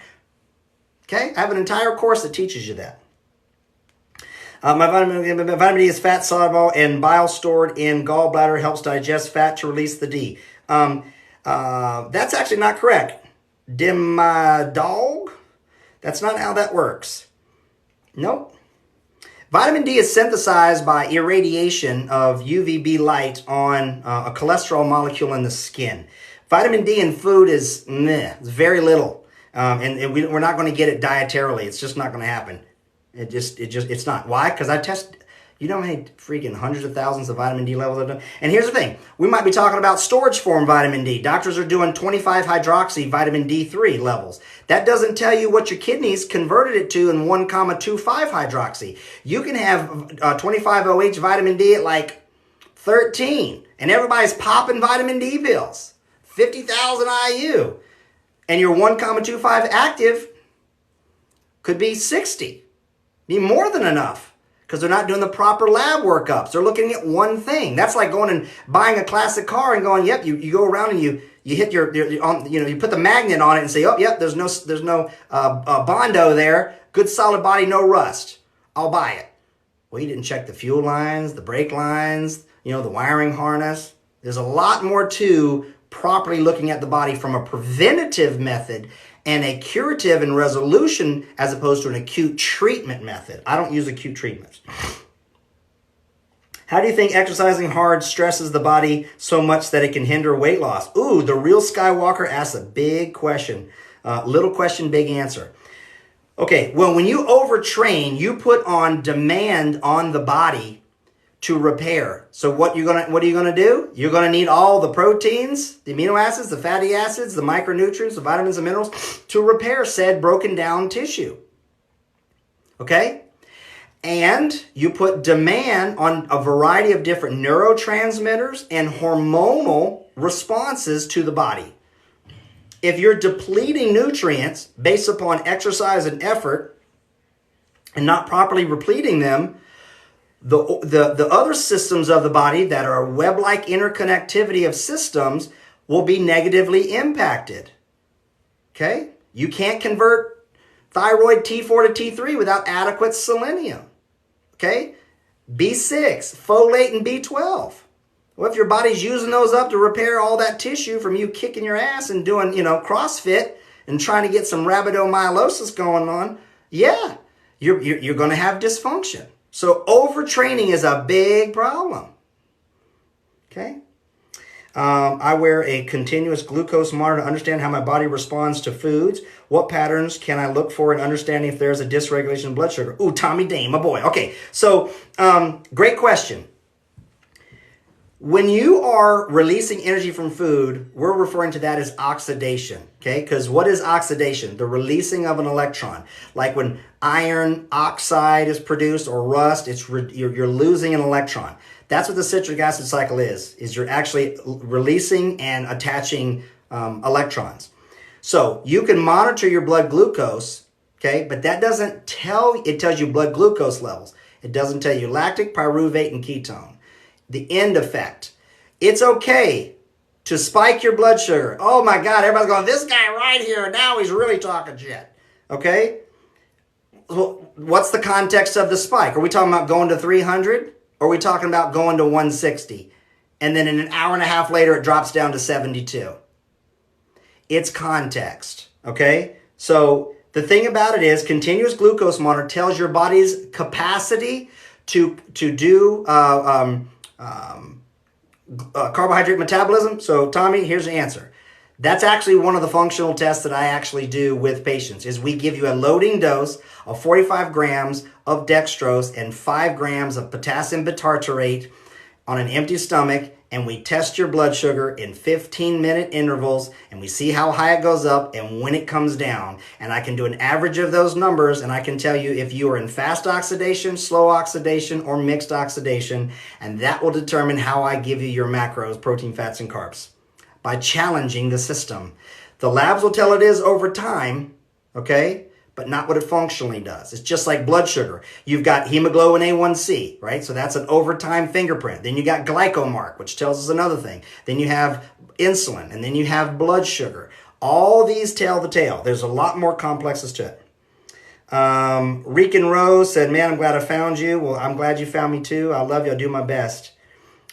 Okay? I have an entire course that teaches you that. My vitamin D is fat soluble and bile stored in gallbladder, helps digest fat to release the D. That's actually not correct. Dog? That's not how that works. Nope. Vitamin D is synthesized by irradiation of UVB light on a cholesterol molecule in the skin. Vitamin D in food is very little, and we're not going to get it dietarily. It's just not going to happen. It's not. Why? Because I test. You know how many freaking hundreds of thousands of vitamin D levels I've done? And here's the thing. We might be talking about storage form vitamin D. Doctors are doing 25-hydroxy vitamin D3 levels. That doesn't tell you what your kidneys converted it to in 1,25-hydroxy. You can have 25-OH vitamin D at like 13. And everybody's popping vitamin D pills. 50,000 IU. And your 1,25 active could be 60. Be more than enough. Because they're not doing the proper lab workups. They're looking at one thing. That's like going and buying a classic car and going, yep, you go around and you hit you put the magnet on it and say, oh, yep, there's no Bondo there. Good solid body, no rust. I'll buy it. Well, you didn't check the fuel lines, the brake lines, the wiring harness. There's a lot more to properly looking at the body from a preventative method and a curative and resolution as opposed to an acute treatment method. I don't use acute treatments. How do you think exercising hard stresses the body so much that it can hinder weight loss? Ooh, the real Skywalker asks a big question. Little question, big answer. Okay, well, when you overtrain, you put on demand on the body to repair. So what are you gonna do? You're gonna need all the proteins, the amino acids, the fatty acids, the micronutrients, the vitamins and minerals to repair said broken down tissue. Okay? And you put demand on a variety of different neurotransmitters and hormonal responses to the body. If you're depleting nutrients based upon exercise and effort and not properly repleting them, the other systems of the body that are a web-like interconnectivity of systems will be negatively impacted. Okay? You can't convert thyroid T4 to T3 without adequate selenium. Okay? B6, folate, and B12. Well, if your body's using those up to repair all that tissue from you kicking your ass and doing, CrossFit and trying to get some rhabdomyolysis going on, yeah, you're going to have dysfunction. So overtraining is a big problem. Okay? I wear a continuous glucose monitor to understand how my body responds to foods. What patterns can I look for in understanding if there's a dysregulation of blood sugar? Ooh, Tommy Dane, my boy. Okay, so great question. When you are releasing energy from food, we're referring to that as oxidation, okay? Because what is oxidation? The releasing of an electron. Like when iron oxide is produced or rust, you're losing an electron. That's what the citric acid cycle is you're actually releasing and attaching electrons. So you can monitor your blood glucose, okay? But that doesn't it tells you blood glucose levels. It doesn't tell you lactic, pyruvate, and ketone. The end effect. It's okay to spike your blood sugar. Oh my God, everybody's going, this guy right here, now he's really talking shit. Okay? Well, what's the context of the spike? Are we talking about going to 300? Or are we talking about going to 160? And then in an hour and a half later, it drops down to 72. It's context. Okay? So the thing about it is, continuous glucose monitor tells your body's capacity to do carbohydrate metabolism. So Tommy, here's the answer. That's actually one of the functional tests that I actually do with patients is we give you a loading dose of 45 grams of dextrose and 5 grams of potassium bitartrate on an empty stomach and we test your blood sugar in 15-minute intervals, and we see how high it goes up and when it comes down. And I can do an average of those numbers, and I can tell you if you are in fast oxidation, slow oxidation, or mixed oxidation, and that will determine how I give you your macros, protein, fats, and carbs, by challenging the system. The labs will tell it is over time, okay? But not what it functionally does. It's just like blood sugar. You've got hemoglobin A1C, right? So that's an overtime fingerprint. Then you got glycomark, which tells us another thing. Then you have insulin, and then you have blood sugar. All these tell the tale. There's a lot more complexes to it. Wreak and Rose said, man, I'm glad I found you. Well, I'm glad you found me too. I love you. I'll do my best.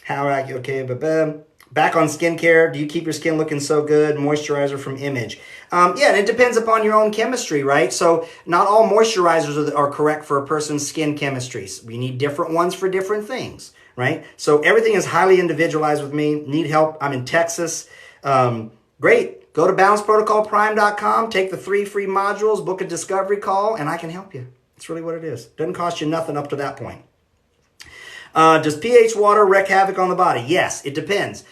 How are you? Okay, back on skincare. Do you keep your skin looking so good? Moisturizer from Image. Yeah, and it depends upon your own chemistry, right? So not all moisturizers are correct for a person's skin chemistries. We need different ones for different things, right? So everything is highly individualized with me. Need help? I'm in Texas. Great. Go to balanceprotocolprime.com, take the 3 free modules, book a discovery call, and I can help you. That's really what it is. Doesn't cost you nothing up to that point. Does pH water wreak havoc on the body? Yes, it depends.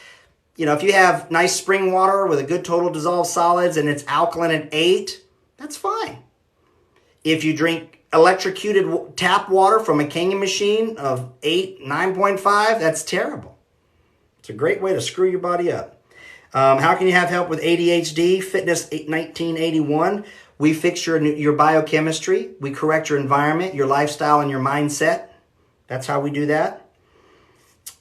You know, if you have nice spring water with a good total dissolved solids and it's alkaline at 8, that's fine. If you drink electrocuted tap water from a Kangen machine of 8, 9.5, that's terrible. It's a great way to screw your body up. How can you have help with ADHD? Fitness 1981. We fix your biochemistry. We correct your environment, your lifestyle, and your mindset. That's how we do that.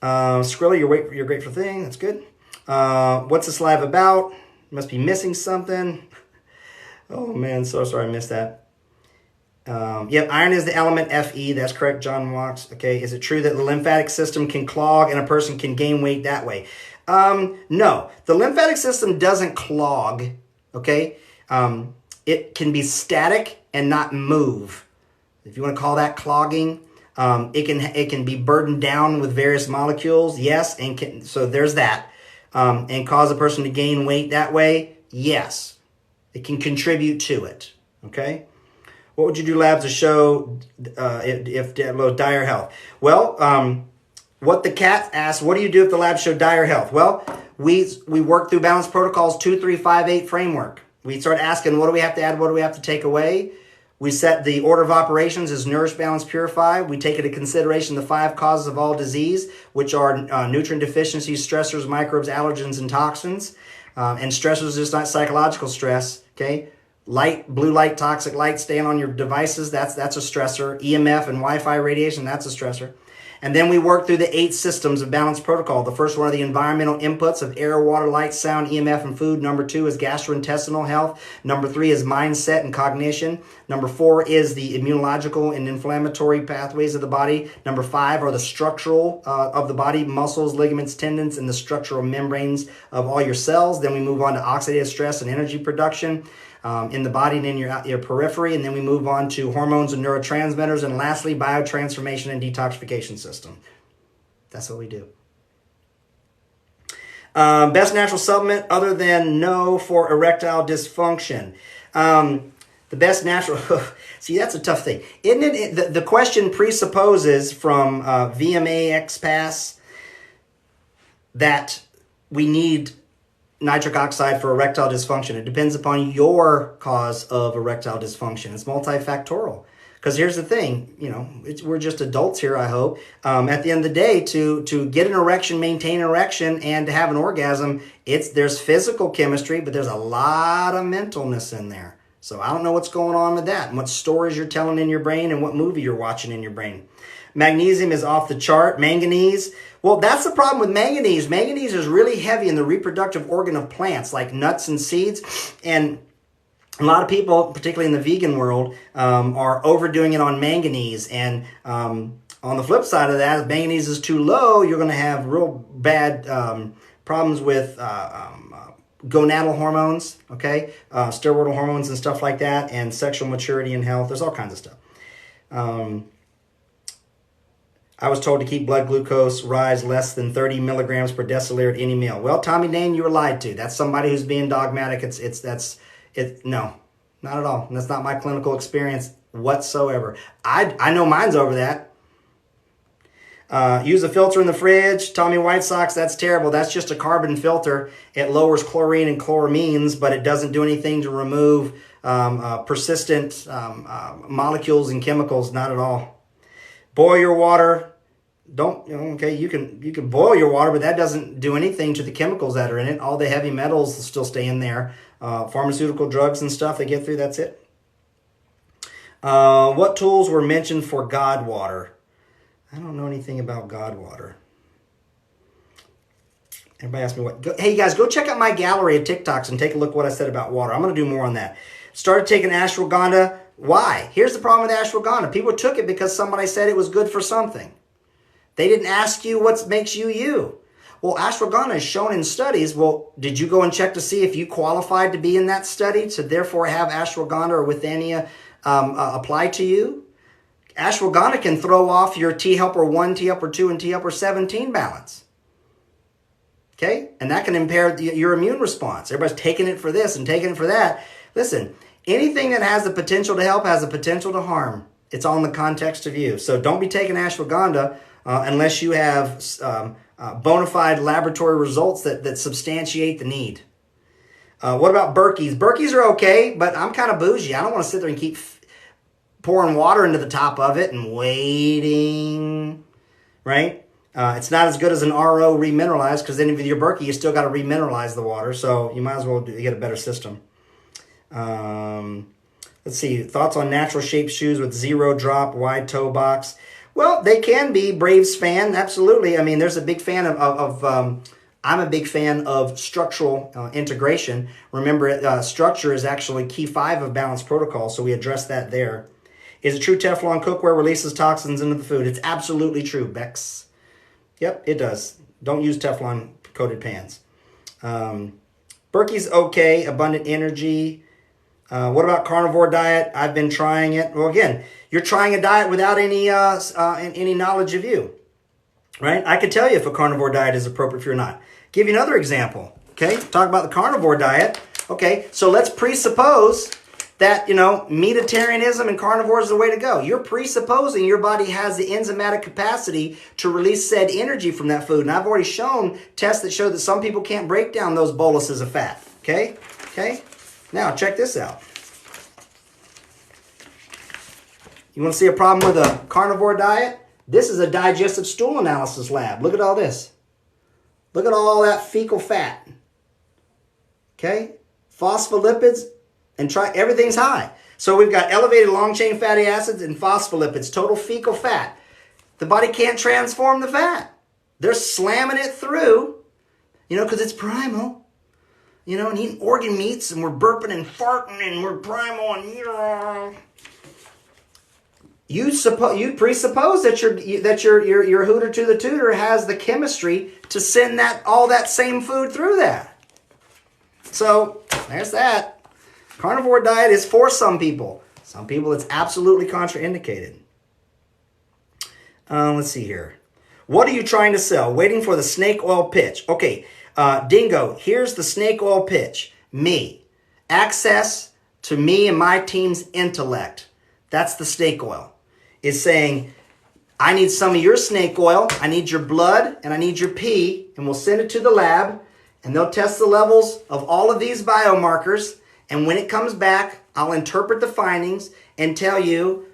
Skrilla, you're great for thing. That's good. What's this live about? Must be missing something. Oh man, so sorry I missed that. Yep, iron is the element Fe. That's correct, John Walks. Okay, is it true that the lymphatic system can clog and a person can gain weight that way? No, the lymphatic system doesn't clog. Okay, it can be static and not move. If you want to call that clogging. It can be burdened down with various molecules, yes, and so there's that, and cause a person to gain weight that way, yes, it can contribute to it. Okay, what would you do labs to show if dire health? Well, what the cat asked, what do you do if the labs show dire health? Well, we work through Balance Protocols 2, 3, 5, 8 framework. We start asking, what do we have to add? What do we have to take away? We set the order of operations as nourish, balance, purify. We take into consideration the 5 causes of all disease, which are nutrient deficiencies, stressors, microbes, allergens, and toxins. And stressors is not psychological stress, okay? Light, blue light, toxic light staying on your devices, that's a stressor. EMF and Wi-Fi radiation, that's a stressor. And then we work through the 8 systems of Balance Protocol. The first one are the environmental inputs of air, water, light, sound, EMF, and food. Number 2 is gastrointestinal health. Number 3 is mindset and cognition. Number 4 is the immunological and inflammatory pathways of the body. Number 5 are the structural of the body, muscles, ligaments, tendons, and the structural membranes of all your cells. Then we move on to oxidative stress and energy production. In the body and in your periphery, and then we move on to hormones and neurotransmitters, and lastly, biotransformation and detoxification system. That's what we do. Best natural supplement other than no for erectile dysfunction. The best natural, see, that's a tough thing. Isn't it? The question presupposes from VMA XPass that we need nitric oxide for erectile dysfunction. It depends upon your cause of erectile dysfunction. It's multifactorial. Because here's the thing, you know, we're just adults here, I hope. At the end of the day, to get an erection, maintain an erection, and to have an orgasm, there's physical chemistry, but there's a lot of mentalness in there. So I don't know what's going on with that, and what stories you're telling in your brain, and what movie you're watching in your brain. Magnesium is off the chart. Manganese, well, that's the problem with manganese. Manganese is really heavy in the reproductive organ of plants, like nuts and seeds. And a lot of people, particularly in the vegan world, are overdoing it on manganese. And on the flip side of that, if manganese is too low, you're going to have real bad problems with gonadal hormones, okay? Steroidal hormones and stuff like that, and sexual maturity and health. There's all kinds of stuff. I was told to keep blood glucose rise less than 30 milligrams per deciliter at any meal. Well, Tommy Dane, you were lied to. That's somebody who's being dogmatic. No, not at all. And that's not my clinical experience whatsoever. I know mine's over that. Use a filter in the fridge. Tommy White Sox, that's terrible. That's just a carbon filter. It lowers chlorine and chloramines, but it doesn't do anything to remove persistent molecules and chemicals, not at all. Boil your water. You can boil your water, but that doesn't do anything to the chemicals that are in it. All the heavy metals will still stay in there. Pharmaceutical drugs and stuff they get through, that's it. What tools were mentioned for God water? I don't know anything about God water. Everybody asked me what. Hey guys, go check out my gallery of TikToks and take a look at what I said about water. I'm going to do more on that. Started taking ashwagandha. Why? Here's the problem with ashwagandha. People took it because somebody said it was good for something. They didn't ask you what makes you you. Well, ashwagandha is shown in studies. Well, did you go and check to see if you qualified to be in that study to therefore have ashwagandha or withania apply to you? Ashwagandha can throw off your T helper 1, T helper 2, and T helper 17 balance. Okay? And that can impair your immune response. Everybody's taking it for this and taking it for that. Listen, anything that has the potential to help has the potential to harm. It's all in the context of you. So don't be taking ashwagandha unless you have bona fide laboratory results that substantiate the need. What about Berkeys? Berkeys are okay, but I'm kind of bougie. I don't want to sit there and keep pouring water into the top of it and waiting, right? It's not as good as an RO remineralized because then with your Berkey, you still got to remineralize the water. So you might as well get a better system. Let's see. Thoughts on natural shaped shoes with 0 drop, wide toe box. Well, they can be. Braves fan, absolutely. I mean, there's a big fan I'm a big fan of structural integration. Remember, structure is actually key 5 of balanced protocol, so we address that there. Is it true Teflon cookware releases toxins into the food? It's absolutely true, Bex. Yep, it does. Don't use Teflon-coated pans. Berkey's okay. Abundant energy. What about Carnivore Diet? I've been trying it. Well, again, you're trying a diet without any knowledge of you, right? I could tell you if a Carnivore Diet is appropriate for you or not. Give you another example, okay? Talk about the Carnivore Diet. Okay, so let's presuppose that, meatitarianism and carnivore is the way to go. You're presupposing your body has the enzymatic capacity to release said energy from that food. And I've already shown tests that show that some people can't break down those boluses of fat. Okay? Now, check this out. You want to see a problem with a carnivore diet? This is a digestive stool analysis lab. Look at all this. Look at all that fecal fat. Okay? Phospholipids. And everything's high. So we've got elevated long-chain fatty acids and phospholipids, total fecal fat. The body can't transform the fat. They're slamming it through, because it's primal. And eating organ meats and we're burping and farting and we're primal and you presuppose that your hooter to the tutor has the chemistry to send all that same food through that. So there's that. Carnivore diet is for some people. Some people it's absolutely contraindicated. Let's see here. What are you trying to sell? Waiting for the snake oil pitch. Okay, Dingo, here's the snake oil pitch. Me. Access to me and my team's intellect. That's the snake oil. It's saying, I need some of your snake oil, I need your blood, and I need your pee, and we'll send it to the lab, and they'll test the levels of all of these biomarkers. And when it comes back, I'll interpret the findings and tell you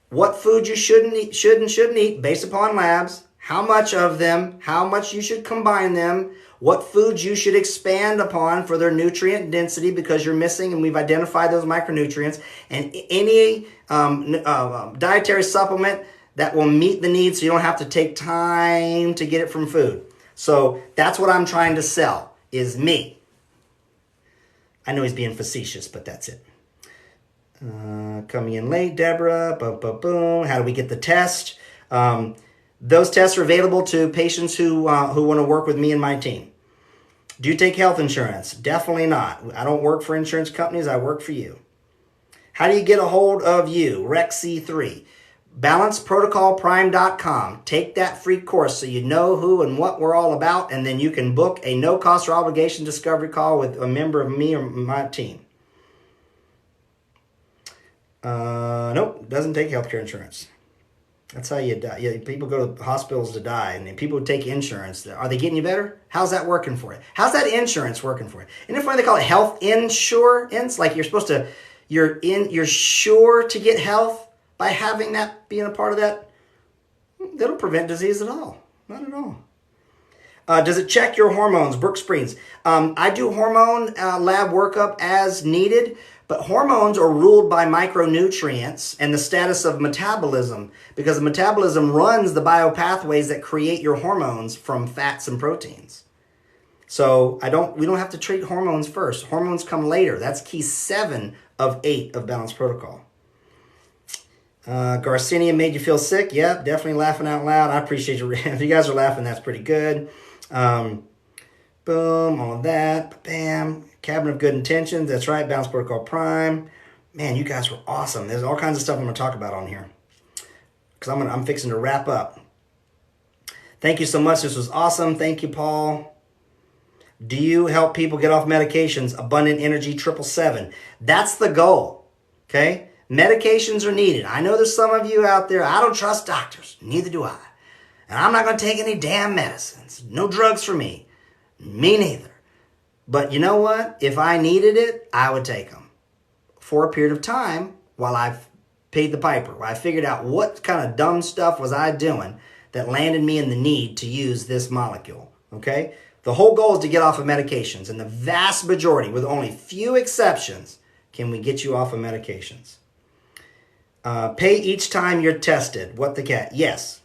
what food you should and shouldn't eat based upon labs, how much of them, how much you should combine them, what foods you should expand upon for their nutrient density because you're missing, and we've identified those micronutrients, and any dietary supplement that will meet the needs so you don't have to take time to get it from food. So that's what I'm trying to sell, is me. I know he's being facetious, but that's it. Coming in late, Deborah. Boom, boom, boom. How do we get the test? Those tests are available to patients who want to work with me and my team. Do you take health insurance? Definitely not. I don't work for insurance companies. I work for you. How do you get a hold of you? RecC3. BalanceProtocolPrime.com. Take that free course so you know who and what we're all about, and then you can book a no-cost or obligation discovery call with a member of me or my team. Nope, doesn't take healthcare insurance. That's how you die. Yeah, people go to hospitals to die, and then people take insurance. Are they getting you better? How's that working for you? How's that insurance working for you? Isn't it funny they call it health insurance? Like you're sure to get health by having that, being a part of that. They don't prevent disease at all. Not at all. Does it check your hormones? Brooke Springs. I do hormone lab workup as needed, but hormones are ruled by micronutrients and the status of metabolism, because the metabolism runs the biopathways that create your hormones from fats and proteins. So we don't have to treat hormones first. Hormones come later. That's key 7 of 8 of Balanced Protocol. Garcinia made you feel sick? Yep, definitely laughing out loud. I appreciate you. If you guys are laughing, that's pretty good. Boom, all that. Bam. Cabinet of Good Intentions. That's right. Balanced Protocol Prime. Man, you guys were awesome. There's all kinds of stuff I'm going to talk about on here, because I'm fixing to wrap up. Thank you so much. This was awesome. Thank you, Paul. Do you help people get off medications? Abundant Energy 777. That's the goal. Okay? Medications are needed. I know there's some of you out there, I don't trust doctors. Neither do I. And I'm not going to take any damn medicines. No drugs for me. Me neither. But you know what? If I needed it, I would take them for a period of time while I paid the piper, while I figured out what kind of dumb stuff was I doing that landed me in the need to use this molecule. Okay? The whole goal is to get off of medications, and the vast majority, with only few exceptions, can we get you off of medications. Pay each time you're tested. What the cat? Yes.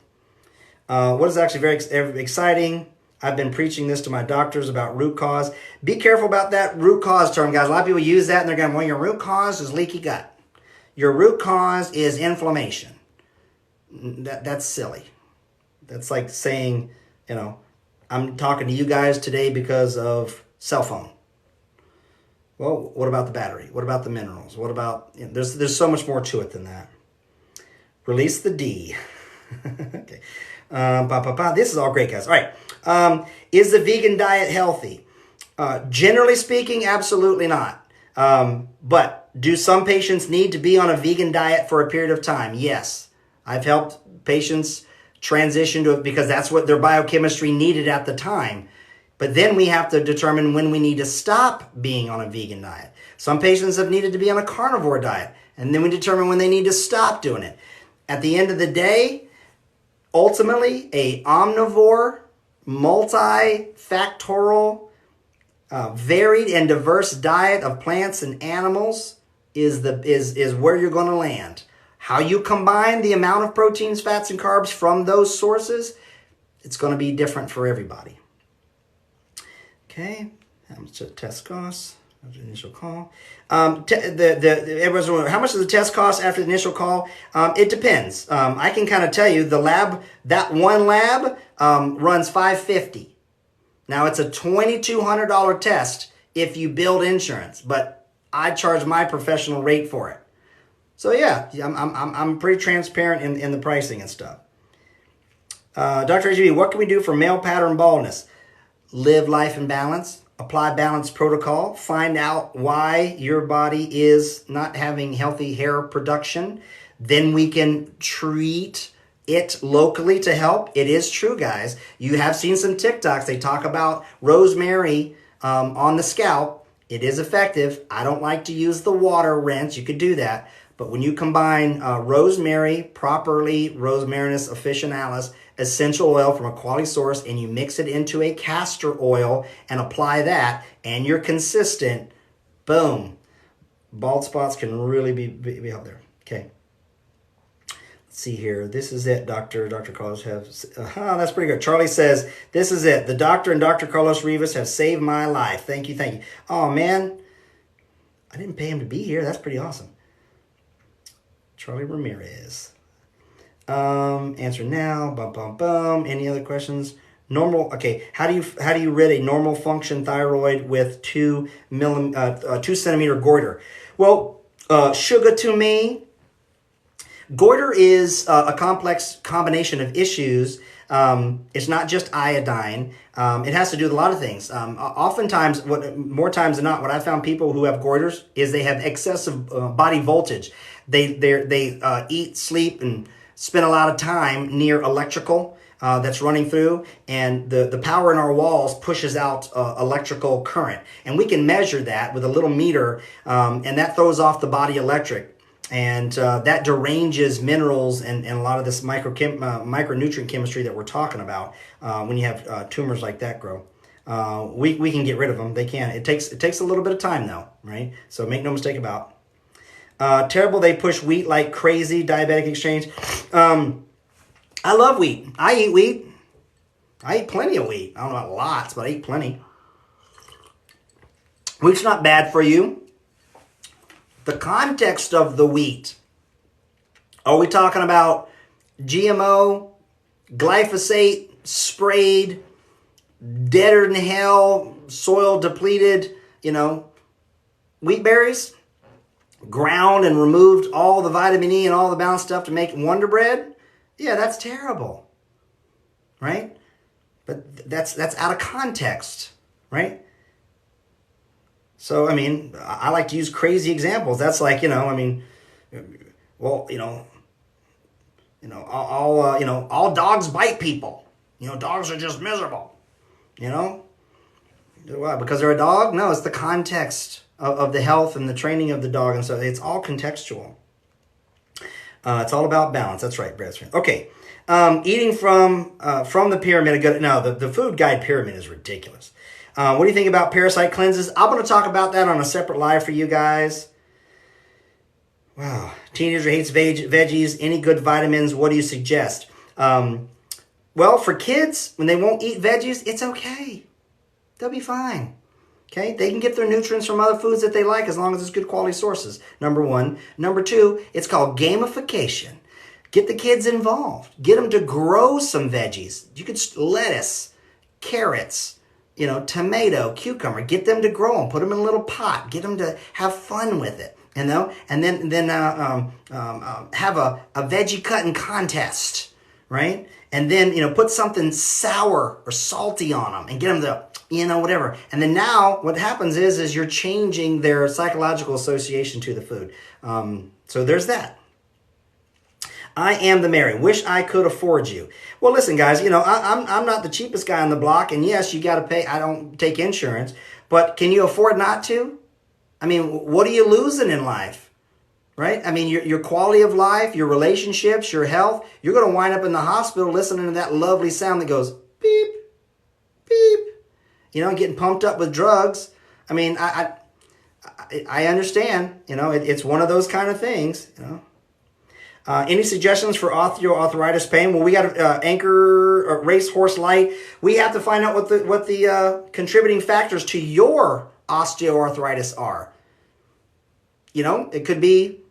What is actually very exciting, I've been preaching this to my doctors about root cause. Be careful about that root cause term, guys. A lot of people use that and they're going, well, your root cause is leaky gut. Your root cause is inflammation. That's silly. That's like saying, I'm talking to you guys today because of cell phone. Well, what about the battery? What about the minerals? What about, there's so much more to it than that. Release the D. Okay. This is all great, guys. All right. Is the vegan diet healthy? Generally speaking, absolutely not. But do some patients need to be on a vegan diet for a period of time? Yes. I've helped patients transition to it because that's what their biochemistry needed at the time. But then we have to determine when we need to stop being on a vegan diet. Some patients have needed to be on a carnivore diet, and then we determine when they need to stop doing it. At the end of the day, ultimately, a omnivore, multifactorial, varied and diverse diet of plants and animals is where you're going to land. How you combine the amount of proteins, fats, and carbs from those sources, it's going to be different for everybody. Okay, how much does the test cost? Initial call. Everyone's wondering, how much does the test cost after the initial call? It depends. I can kind of tell you the lab, that one lab runs $550. Now it's a $2,200 test if you build insurance, but I charge my professional rate for it. So yeah, I'm pretty transparent in the pricing and stuff. Dr. AGB, what can we do for male pattern baldness? Live life in balance. Apply Balanced Protocol. Find out why your body is not having healthy hair production. Then we can treat it locally to help. It is true, guys. You have seen some TikToks. They talk about rosemary on the scalp. It is effective. I don't like to use the water rinse. You could do that. But when you combine rosemary, properly Rosmarinus officinalis, essential oil from a quality source, and you mix it into a castor oil and apply that, and you're consistent, boom. Bald spots can really be out there. Okay. Let's see here. This is it, Dr. Carlos has. That's pretty good. Charlie says, this is it. The doctor and Dr. Carlos Rivas have saved my life. Thank you. Oh, man. I didn't pay him to be here. That's pretty awesome. Charlie Ramirez. Answer now. Any other questions? Normal. Okay. How do you rid a normal function thyroid with 2 centimeter goiter? Well, sugar to me. Goiter is a complex combination of issues. It's not just iodine. It has to do with a lot of things. Oftentimes, more times than not, what I found people who have goiters is they have excessive body voltage. They eat, sleep, and spend a lot of time near electrical that's running through, and the power in our walls pushes out electrical current. And we can measure that with a little meter, and that throws off the body electric. And that deranges minerals and a lot of this micronutrient chemistry that we're talking about when you have tumors like that grow. We can get rid of them. They can. It takes a little bit of time though, right? So make no mistake about. Terrible. They push wheat like crazy. Diabetic exchange. I love wheat. I eat wheat. I eat plenty of wheat. I don't know about lots, but I eat plenty. Wheat's not bad for you. The context of the wheat. Are we talking about GMO, glyphosate, sprayed, deader than hell, soil depleted, wheat berries? Ground and removed all the vitamin E and all the balanced stuff to make Wonder Bread? Yeah, that's terrible. Right? But that's out of context, right? So, I like to use crazy examples. That's like, all dogs bite people. Dogs are just miserable. Why? Because they're a dog? No, it's the context of the health and the training of the dog. And so it's all contextual. It's all about balance. That's right, Brad's friend. Okay. Eating from the pyramid. The food guide pyramid is ridiculous. What do you think about parasite cleanses? I'm going to talk about that on a separate live for you guys. Wow. Teenager hates veggies. Any good vitamins? What do you suggest? Well, for kids, when they won't eat veggies, it's okay. They'll be fine. Okay? They can get their nutrients from other foods that they like as long as it's good quality sources. Number one. Number two, it's called gamification. Get the kids involved. Get them to grow some veggies. You could lettuce, carrots, tomato, cucumber. Get them to grow them. Put them in a little pot. Get them to have fun with it. And then have a veggie cutting contest, right? And then put something sour or salty on them and get them to whatever. And then now what happens is you're changing their psychological association to the food. So there's that. I am the Mary. Wish I could afford you. Well, listen, guys, I'm not the cheapest guy on the block. And yes, you got to pay. I don't take insurance. But can you afford not to? What are you losing in life? Right? Your quality of life, your relationships, your health. You're going to wind up in the hospital listening to that lovely sound that goes beep, beep. Getting pumped up with drugs. I understand. It's one of those kind of things. Any suggestions for osteoarthritis pain? Well, we got Anchor Racehorse Light. We have to find out what the contributing factors to your osteoarthritis are. It could be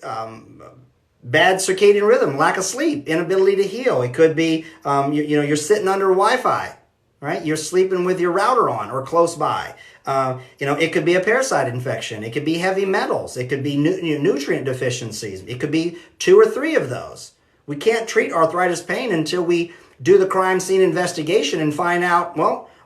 bad circadian rhythm, lack of sleep, inability to heal. It could be you're sitting under Wi-Fi, right? You're sleeping with your router on or close by. It could be a parasite infection. It could be heavy metals. It could be nutrient deficiencies. It could be 2 or 3 of those. We can't treat arthritis pain until we do the crime scene investigation and find out,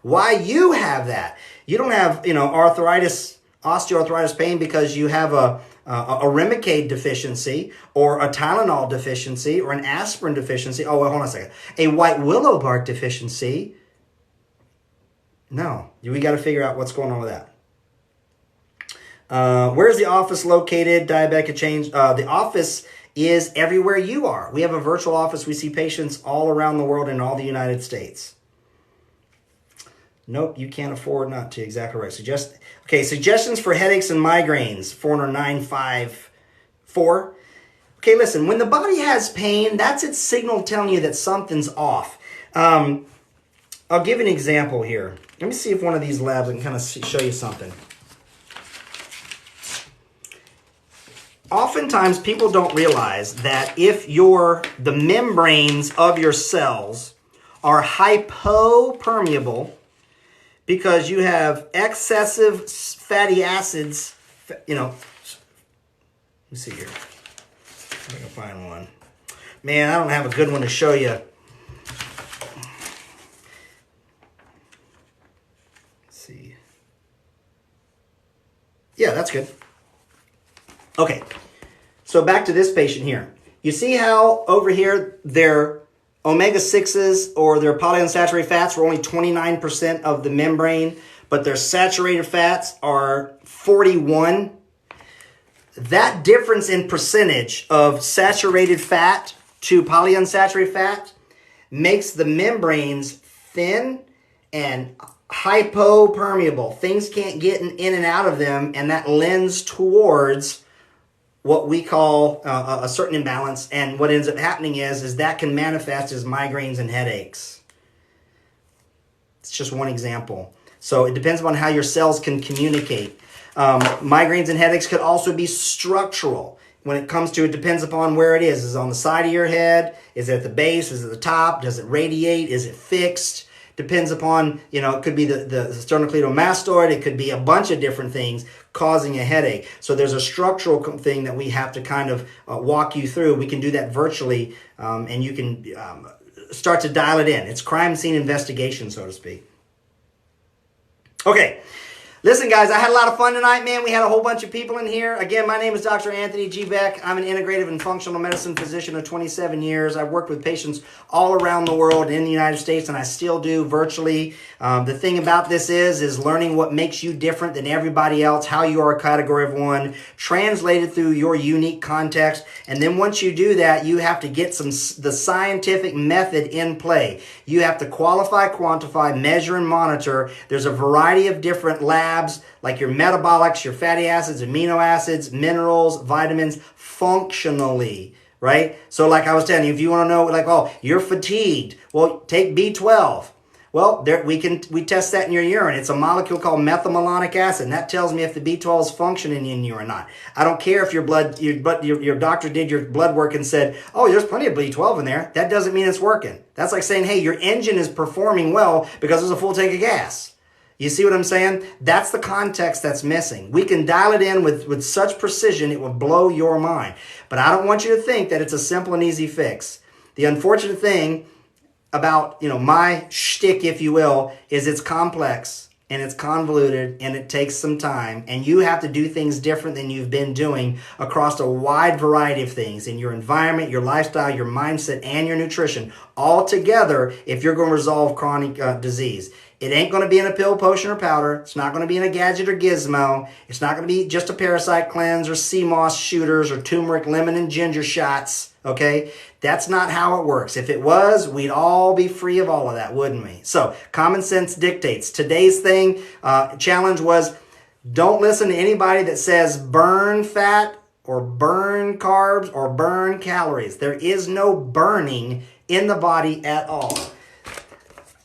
why you have that. You don't have, osteoarthritis pain because you have a Remicade deficiency or a Tylenol deficiency or an aspirin deficiency. Oh, hold on a second. A white willow bark deficiency. No, we got to figure out what's going on with that. Where's the office located? Diabetic change. The office is everywhere you are. We have a virtual office. We see patients all around the world in all the United States. Nope, you can't afford not to. Exactly right. Suggestions for headaches and migraines. 40954. Okay, listen. When the body has pain, that's its signal telling you that something's off. I'll give an example here. Let me see if one of these labs can kind of show you something. Oftentimes, people don't realize that if the membranes of your cells are hypopermeable because you have excessive fatty acids, let me see here. I can find one. Man, I don't have a good one to show you. Yeah, that's good. Okay, so back to this patient here. You see how over here their omega-6s or their polyunsaturated fats were only 29% of the membrane, but their saturated fats are 41. That difference in percentage of saturated fat to polyunsaturated fat makes the membranes thin and hypopermeable. Things can't get in and out of them, and that lends towards what we call a certain imbalance. And what ends up happening is that can manifest as migraines and headaches. It's just one example. So it depends on how your cells can communicate. Migraines and headaches could also be structural. When it comes to it, depends upon where it is. Is it on the side of your head? Is it at the base? Is it the top? Does it radiate? Is it fixed? Depends upon, it could be the sternocleidomastoid. It could be a bunch of different things causing a headache. So there's a structural thing that we have to kind of walk you through. We can do that virtually, and you can start to dial it in. It's crime scene investigation, so to speak. Okay. Listen, guys, I had a lot of fun tonight, man. We had a whole bunch of people in here. Again, my name is Dr. Anthony G. Beck. I'm an integrative and functional medicine physician of 27 years. I've worked with patients all around the world in the United States, and I still do virtually. The thing about this is learning what makes you different than everybody else, how you are a category of one, translated through your unique context. And then once you do that, you have to get the scientific method in play. You have to qualify, quantify, measure, and monitor. There's a variety of different labs, like your metabolics, your fatty acids, amino acids, minerals, vitamins, functionally, right? So like I was telling you, if you want to know, you're fatigued, well, take B12. Well, we test that in your urine. It's a molecule called methylmalonic acid, and that tells me if the B12 is functioning in you or not. I don't care if your doctor did your blood work and said, oh, there's plenty of B12 in there. That doesn't mean it's working. That's like saying, hey, your engine is performing well because there's a full tank of gas. You see what I'm saying? That's the context that's missing. We can dial it in with such precision, it will blow your mind. But I don't want you to think that it's a simple and easy fix. The unfortunate thing about, my shtick, if you will, is it's complex and it's convoluted and it takes some time, and you have to do things different than you've been doing across a wide variety of things in your environment, your lifestyle, your mindset, and your nutrition all together if you're going to resolve chronic disease. It ain't going to be in a pill, potion, or powder. It's not going to be in a gadget or gizmo. It's not going to be just a parasite cleanse or sea moss shooters or turmeric, lemon, and ginger shots, okay? That's not how it works. If it was, we'd all be free of all of that, wouldn't we? So, common sense dictates. Today's challenge was, don't listen to anybody that says burn fat or burn carbs or burn calories. There is no burning in the body at all.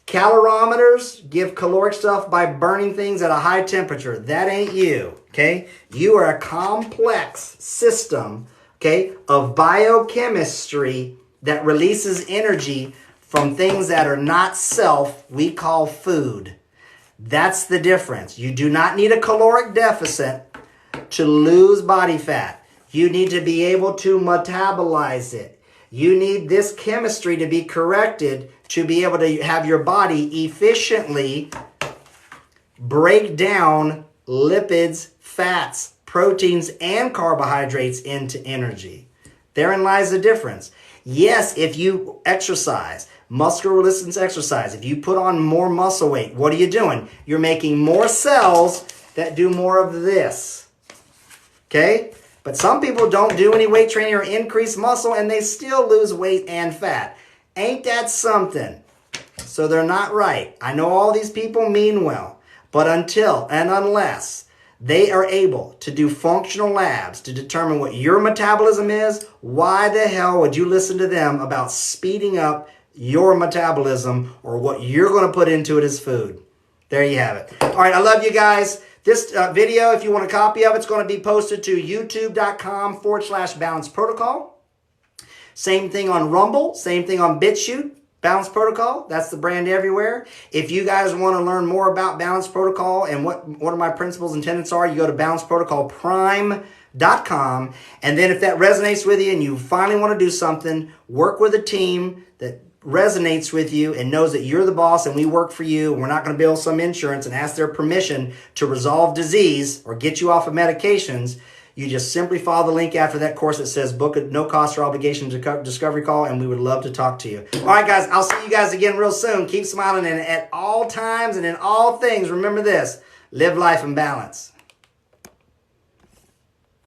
Calorimeters give caloric stuff by burning things at a high temperature. That ain't you, okay? You are a complex system, okay, of biochemistry that releases energy from things that are not self, we call food. That's the difference. You do not need a caloric deficit to lose body fat. You need to be able to metabolize it. You need this chemistry to be corrected to be able to have your body efficiently break down lipids, fats, proteins, and carbohydrates into energy. Therein lies the difference. Yes, if you exercise, muscular resistance exercise, if you put on more muscle weight, what are you doing? You're making more cells that do more of this. Okay? But some people don't do any weight training or increase muscle and they still lose weight and fat. Ain't that something? So they're not right. I know all these people mean well, but until and unless they are able to do functional labs to determine what your metabolism is, why the hell would you listen to them about speeding up your metabolism or what you're going to put into it as food? There you have it. All right, I love you guys. This video, if you want a copy of it, it's going to be posted to youtube.com/Balance Protocol. Same thing on Rumble, same thing on BitChute, Balance Protocol. That's the brand everywhere. If you guys want to learn more about Balance Protocol and what are my principles and tenets are, you go to balanceprotocolprime.com. And then if that resonates with you and you finally want to do something, work with a team that resonates with you and knows that you're the boss and we work for you. We're not going to bill some insurance and ask their permission to resolve disease or get you off of medications. You just simply follow the link after that course that says book a no cost or obligation discovery call, and we would love to talk to you. All right, guys, I'll see you guys again real soon. Keep smiling, and at all times and in all things, remember this: live life in balance.